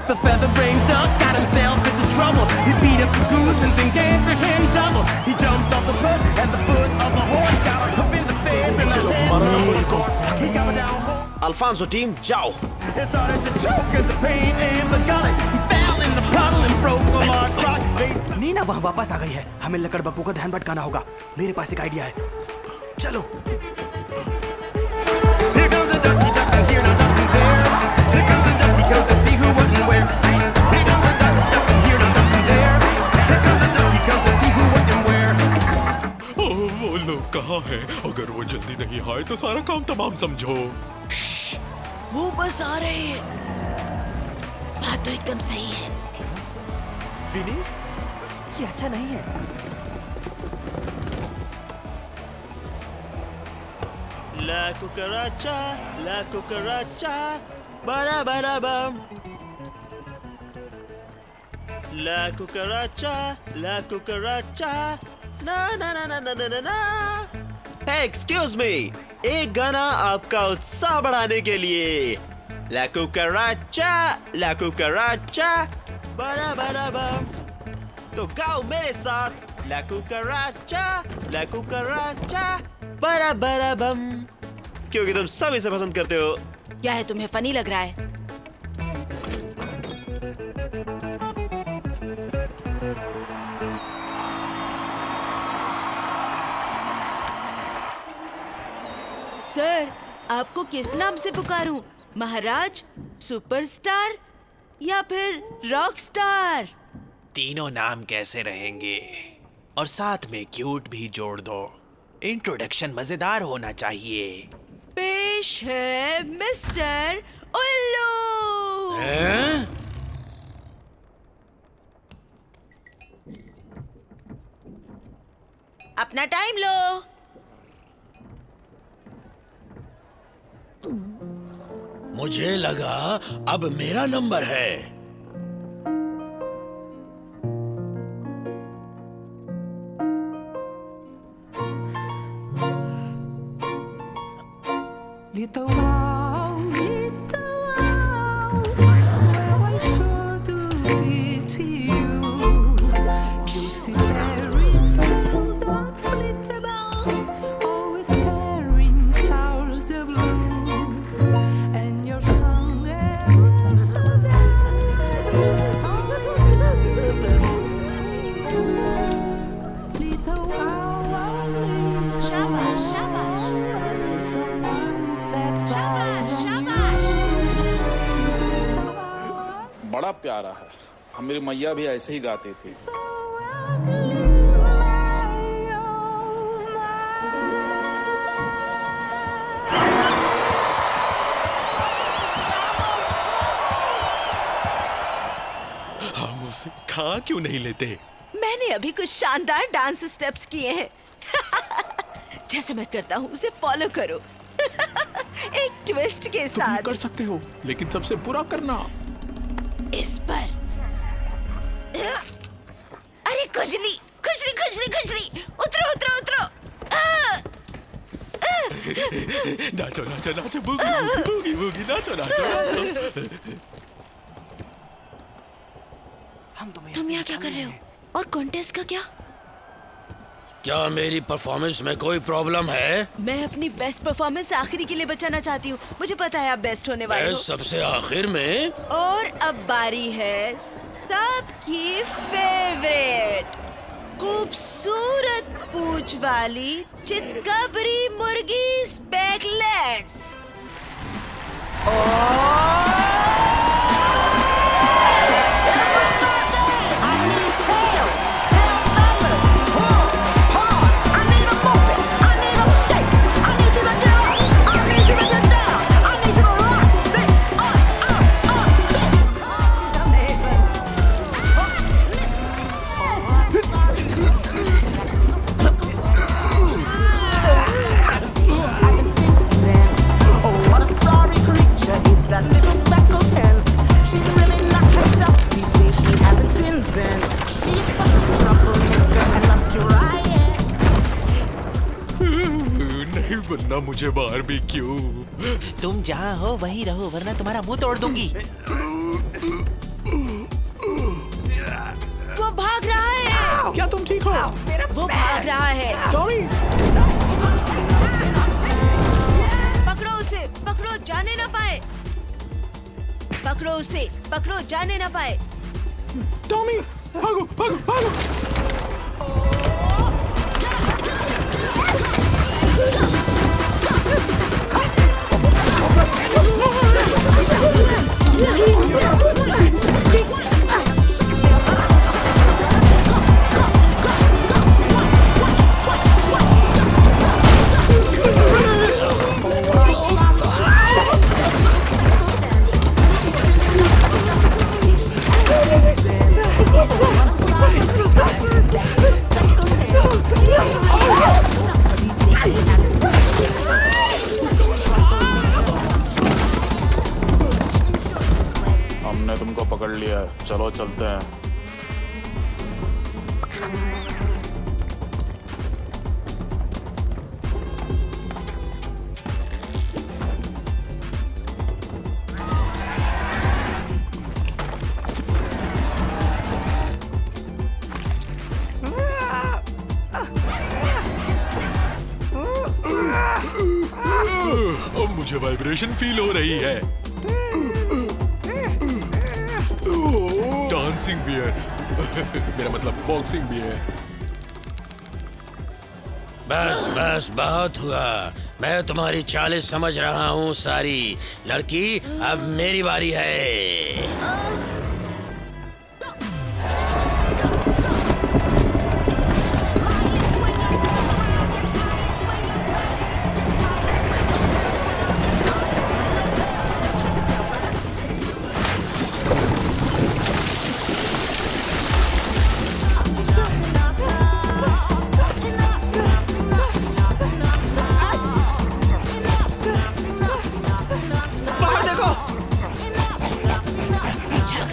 [SPEAKER 8] The feather-brained duck got himself into trouble. He beat up the goose and then gave the hen double. He jumped off the perch at the foot of the horse, got a hoof in the face and a head on the course. He got down home.
[SPEAKER 5] Alfonso team जाओ।
[SPEAKER 8] It started to choke as the pain in the gullet. He fell in the puddle and broke a large rock.
[SPEAKER 1] Nina वहाँ वापस आ गई है। हमें लकड़ बग्गू का ध्यान भटकाना होगा। मेरे पास एक आइडिया है। चलो।
[SPEAKER 8] Here comes the ducky, ducks in here, now ducks in there. Here comes the ducky, comes to see who, what, and where. Here comes the ducky, ducks in here, now ducks in there. Here comes the ducky, comes to see who, what, and where.
[SPEAKER 12] ओह, वो लोग कहाँ हैं? अगर वो जल्दी नहीं आए तो सारा काम तमाम समझो।
[SPEAKER 4] वो बस आ रहे हैं। बात तो एकदम सही है।
[SPEAKER 1] विनी, ये अच्छा नहीं है।
[SPEAKER 5] ला कुकराचा, ला कुकराचा, बड़ा बड़ा बम। ला कुकराचा, ना ना ना ना ना ना ना ना। एक्सक्यूज मी, एक गाना आपका उत्साह बढ़ाने के लिए। ला कुकराचा, बड़ा बड़ा बम। तो गाओ मेरे साथ। ला कुकराचा, बड़ा बड़ा बम। क्योंकि तुम सब इसे पसंद करते हो।
[SPEAKER 4] क्या है, तुम्हें फनी लग रहा है? सर, आपको किस नाम से पुकारूं? महाराज, सुपरस्टार या फिर रॉक स्टार?
[SPEAKER 5] तीनों नाम कैसे रहेंगे? और साथ में क्यूट भी जोड़ दो। इंट्रोडक्शन मजेदार होना चाहिए।
[SPEAKER 4] पेश पेश है मिस्टर उल्लू।
[SPEAKER 6] हैं?
[SPEAKER 4] अपना टाइम लो।
[SPEAKER 6] मुझे लगा अब मेरा नंबर है।
[SPEAKER 8] Little wow, well, I sure do pity you. You see fairies still don't flit about, always staring towards the blue. And your song ever so little wow, wow, little
[SPEAKER 4] शाबाश, शाबाश,
[SPEAKER 9] बड़ा प्यारा है। हमारी मैया भी ऐसे ही गाती थी।
[SPEAKER 12] हम उसे खा क्यों नहीं लेते?
[SPEAKER 4] मैंने अभी कुछ शानदार डांस स्टेप्स किए हैं। जैसे मैं करता हूँ उसे फॉलो करो। एक ट्विस्ट के
[SPEAKER 2] तुम
[SPEAKER 4] साथ।
[SPEAKER 2] कर सकते हो, लेकिन सबसे बुरा करना।
[SPEAKER 4] इस पर अरे खुजली खुजली खुजली खुजली, उतरो उतरो उतरो।
[SPEAKER 12] नाचो नाचो नाचो, बूगी बूगी बूगी, नाचो नाचो।
[SPEAKER 4] तुम यहाँ क्या कर रहे हो? और कॉन्टेस्ट का क्या?
[SPEAKER 6] क्या मेरी परफॉर्मेंस में कोई प्रॉब्लम है?
[SPEAKER 4] मैं अपनी बेस्ट परफॉर्मेंस आखिरी के लिए बचाना चाहती हूँ। मुझे पता है आप बेस्ट होने वाले हो।
[SPEAKER 6] सबसे आखिर में।
[SPEAKER 4] और अब बारी है सबकी फेवरेट, खूबसूरत पूंछ वाली चितकबरी मुर्गी स्पैगलेट्स।
[SPEAKER 12] नहीं बनना मुझे बारबेक्यू।
[SPEAKER 15] तुम जहाँ हो वहीं रहो, वरना तुम्हारा मुंह तोड़ दूंगी।
[SPEAKER 4] वो भाग रहा है।
[SPEAKER 2] क्या तुम ठीक हो?
[SPEAKER 4] वो भाग रहा है।
[SPEAKER 2] टॉमी,
[SPEAKER 4] पकड़ो उसे, पकड़ो, जाने ना पाए। पकड़ो उसे, पकड़ो, जाने ना पाए।
[SPEAKER 2] टॉमी, भागो भागो भागो।
[SPEAKER 9] हमने तुमको पकड़ लिया है, चलो चलते हैं।
[SPEAKER 12] अब मुझे वाइब्रेशन फील हो रही है। डांसिंग बियर मेरा मतलब बॉक्सिंग भी है।
[SPEAKER 6] बस बस बहुत हुआ। मैं तुम्हारी चालें समझ रहा हूँ सारी। लड़की, अब मेरी बारी है।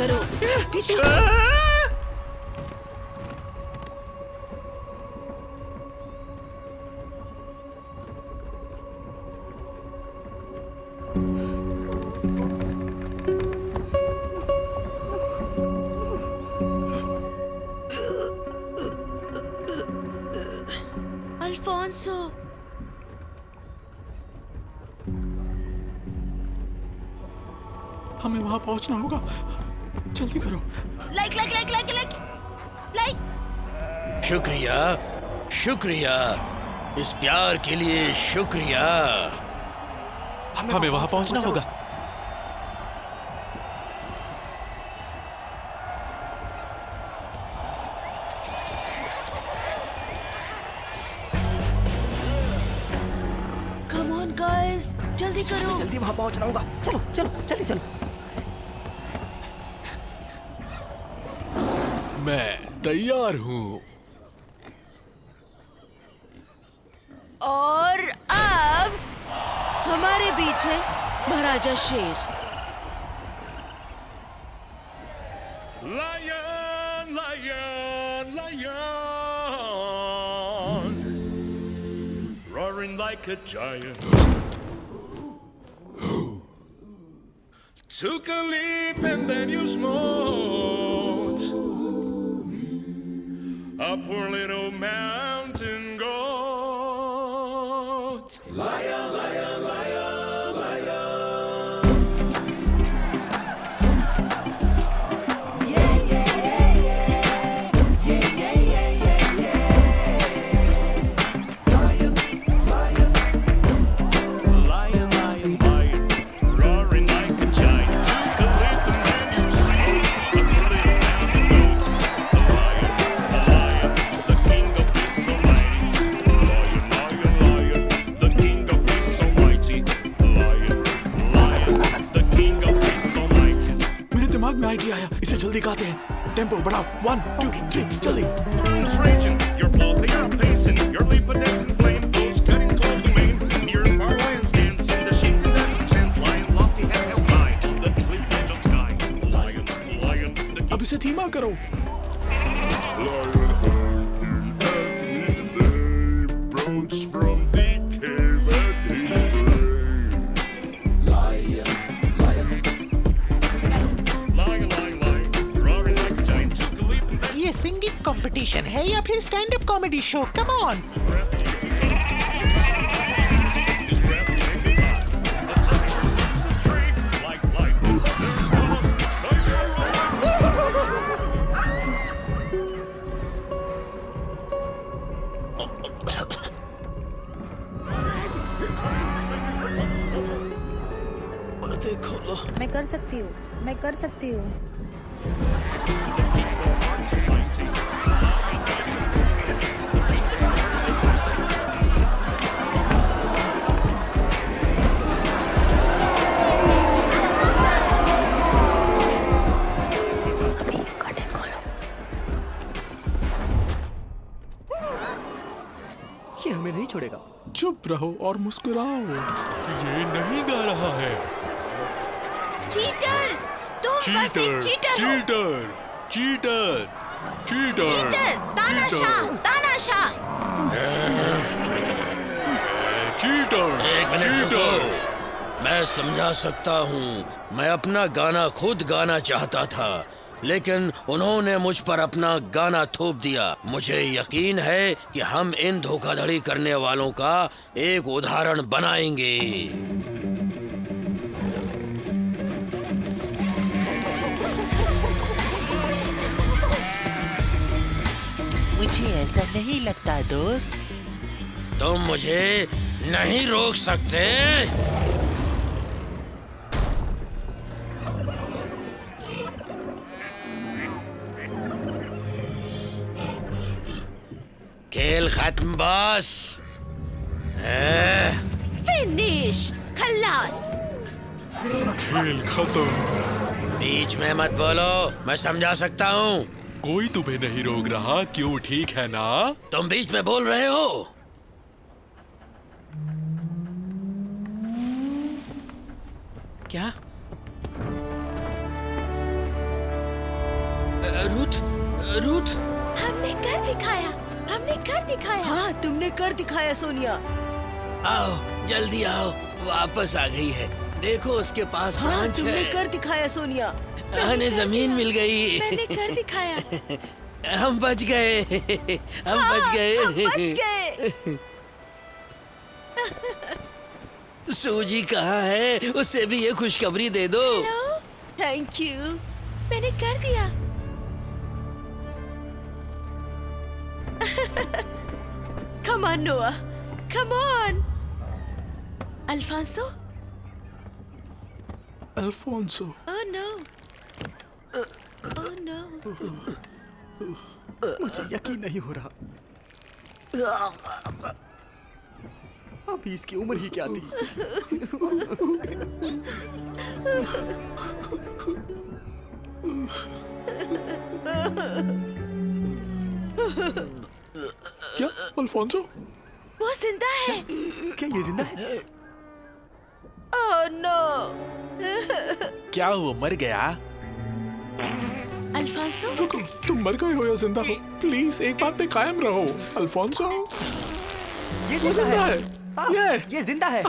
[SPEAKER 4] करो। पीछे। अल्फोंसो।
[SPEAKER 2] हमें वहां पहुंचना होगा, जल्दी करो।
[SPEAKER 4] Like like like like like like.
[SPEAKER 6] शुक्रिया, शुक्रिया, इस प्यार के लिए शुक्रिया।
[SPEAKER 5] हमें वहां पहुंचना होगा।
[SPEAKER 4] कम ऑन गाइस, जल्दी करो।
[SPEAKER 1] जल्दी वहां पहुंचना होगा। चलो चलो जल्दी चलो।
[SPEAKER 12] मैं तैयार हूँ।
[SPEAKER 4] और अब हमारे बीच है महाराजा शेर।
[SPEAKER 3] Lion, lion, lion, roaring like a giant. Took a leap and then you smote a poor little mountain goat. Lion, lion, lion, lion. Lion, lion, lion, roaring like a giant. Took a leap and then you see a little mountain goat. The lion, the king of this almighty. Lion, lion, lion, the king of this almighty. Lion, lion, the king of this almighty.
[SPEAKER 2] मेरे दिमाग में idea आया, इसे जल्दी गाते हैं। Tempo बढ़ाओ, 1 2 3 जल्दी।
[SPEAKER 3] Flames raging, your balls they are pacing, your leap a dancing flame, those cutting close the main. Near and far away and stands in the shifting desert sands, lying lofty head held high on the clear edge of sky. Lion, lion, the
[SPEAKER 2] अब इसे धीमा करो।
[SPEAKER 3] lion hunting out to meet the day, broach from the cave at his grave. Lion, lion, lion, lion, lion, roaring like a giant, took a leap and then
[SPEAKER 15] ये singing competition है या फिर stand up comedy show? Come on.
[SPEAKER 5] पर्दे खोलो।
[SPEAKER 10] मैं कर सकती हूँ, मैं कर सकती हूँ। अभी कर्टन खोलो।
[SPEAKER 1] ये हमें नहीं छोड़ेगा।
[SPEAKER 2] चुप रहो और मुस्कुराओ।
[SPEAKER 12] ये नहीं गा रहा है।
[SPEAKER 4] चीटर, तुम बस एक चीटर हो।
[SPEAKER 12] चीटर, चीटर, चीटर,
[SPEAKER 4] चीटर, तानाशाह, तानाशाह।
[SPEAKER 12] चीटर,
[SPEAKER 6] एक मिनट रुको। मैं समझा सकता हूँ, मैं अपना गाना खुद गाना चाहता था, लेकिन उन्होंने मुझ पर अपना गाना थोप दिया। मुझे यकीन है कि हम इन धोखाधड़ी करने वालों का एक उदाहरण बनाएंगे।
[SPEAKER 15] मुझे ऐसा नहीं लगता दोस्त।
[SPEAKER 6] तुम मुझे नहीं रोक सकते। खेल खत्म बॉस।
[SPEAKER 4] फिनिश, खल्लास।
[SPEAKER 12] खेल खत्म।
[SPEAKER 6] बीच में मत बोलो, मैं समझा सकता हूँ।
[SPEAKER 12] कोई तुम्हें नहीं रोक रहा, क्यों? ठीक है ना?
[SPEAKER 6] तुम बीच में बोल रहे हो।
[SPEAKER 5] क्या?
[SPEAKER 6] रूथ रूथ
[SPEAKER 4] हमने कर दिखाया, हमने कर दिखाया। हाँ, तुमने कर दिखाया सोनिया।
[SPEAKER 6] आओ जल्दी आओ, वापस आ गई है। देखो उसके पास
[SPEAKER 4] हाँ,
[SPEAKER 6] ब्रांच
[SPEAKER 4] तुमने
[SPEAKER 6] है।
[SPEAKER 4] कर दिखाया सोनिया।
[SPEAKER 6] हमें जमीन मिल गई।
[SPEAKER 4] मैंने कर दिखाया।
[SPEAKER 6] हम बच गए। हम बच गए।
[SPEAKER 4] हम बच गए।
[SPEAKER 6] सूजी कहाँ है? उससे भी ये खुशखबरी दे दो।
[SPEAKER 4] हेलो, थैंक यू, मैंने कर दिया। Come on, Noah. Come on. Alfonso?
[SPEAKER 2] Alfonso.
[SPEAKER 4] Oh no. Oh no.
[SPEAKER 1] मुझे यकीन नहीं हो रहा। अभी इसकी उम्र ही क्या थी?
[SPEAKER 2] क्या अल्फोंसो?
[SPEAKER 4] वो जिंदा है।
[SPEAKER 1] क्या ये जिंदा है?
[SPEAKER 4] Oh no.
[SPEAKER 5] क्या वो मर गया?
[SPEAKER 4] अल्फोंसो?
[SPEAKER 2] रुको, तुम मर गए हो या जिंदा हो? प्लीज एक बात पे कायम रहो, अल्फोंसो।
[SPEAKER 1] ये
[SPEAKER 2] वो जिंदा है।
[SPEAKER 1] ये जिंदा है।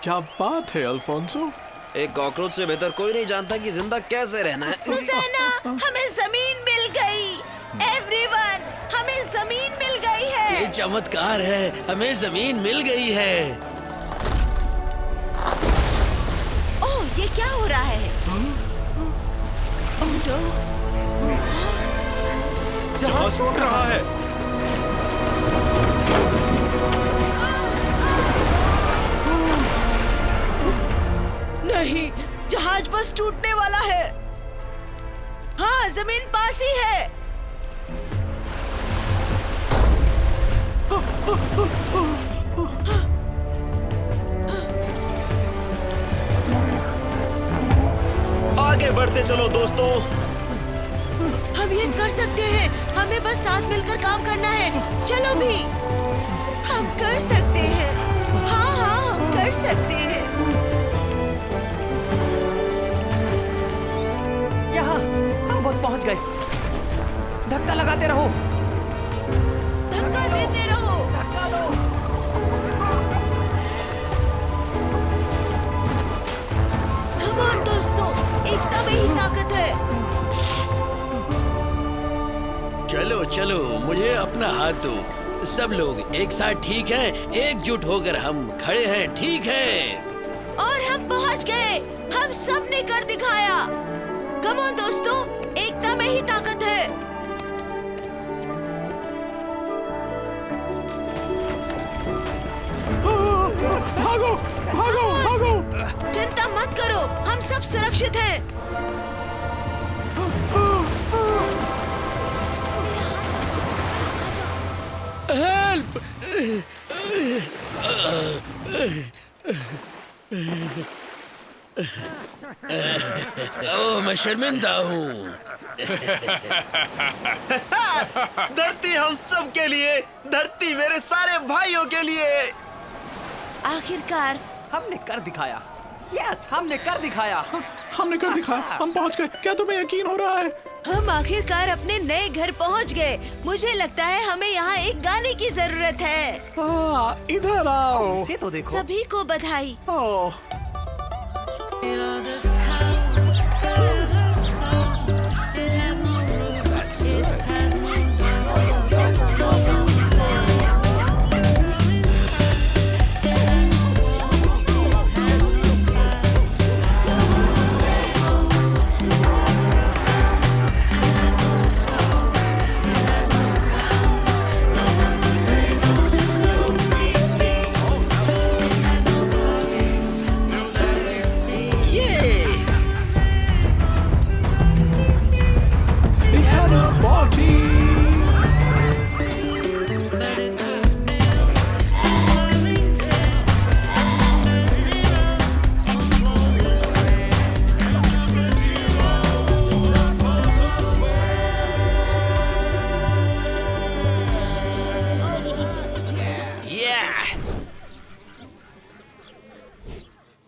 [SPEAKER 2] क्या बात है अल्फोंसो?
[SPEAKER 5] एक कॉकरोच से बेहतर कोई नहीं जानता कि जिंदा कैसे रहना है।
[SPEAKER 4] सुसैना, हमें जमीन मिल गई। एवरीवन, हमें जमीन मिल गई है।
[SPEAKER 6] ये चमत्कार है, हमें जमीन मिल गई है।
[SPEAKER 4] ओह, ये क्या हो रहा है? ओह नो,
[SPEAKER 5] जहाज टूट रहा है।
[SPEAKER 4] नहीं, जहाज बस टूटने वाला है। हाँ, जमीन पास ही है।
[SPEAKER 5] आगे बढ़ते चलो दोस्तों।
[SPEAKER 4] हम ये कर सकते हैं, हमें बस साथ मिलकर काम करना है। चलो भी, हम कर सकते हैं। हाँ हाँ, हम कर सकते हैं।
[SPEAKER 1] यहाँ हम बस पहुँच गए। धक्का लगाते रहो।
[SPEAKER 4] धक्का देते रहो।
[SPEAKER 1] धक्का दो।
[SPEAKER 4] Come on, दोस्तों, एकता में ही ताकत है।
[SPEAKER 6] चलो चलो, मुझे अपना हाथ दो। सब लोग एक साथ ठीक हैं, एकजुट होकर हम खड़े हैं, ठीक है?
[SPEAKER 4] और हम पहुंच गए। हम सब ने कर दिखाया। Come on, दोस्तों, एकता में ही ताकत है।
[SPEAKER 2] भागो, भागो, भागो।
[SPEAKER 4] चिंता मत करो, हम सब सुरक्षित हैं।
[SPEAKER 6] हेल्प! ओह, मैं शर्मिंदा हूँ।
[SPEAKER 5] धरती हम सब के लिए, धरती मेरे सारे भाइयों के लिए।
[SPEAKER 4] आखिरकार
[SPEAKER 1] हमने कर दिखाया। यस, हमने कर दिखाया।
[SPEAKER 2] हमने कर दिखाया, हम पहुंच गए। क्या तुम्हें यकीन हो रहा है?
[SPEAKER 4] हम आखिरकार अपने नए घर पहुंच गए। मुझे लगता है हमें यहाँ एक गाने की जरूरत है।
[SPEAKER 2] इधर आओ।
[SPEAKER 1] इसे तो देखो।
[SPEAKER 4] सभी को बधाई।
[SPEAKER 2] ओह,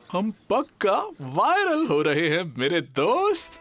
[SPEAKER 2] हम पक्का वायरल हो रहे हैं मेरे दोस्त।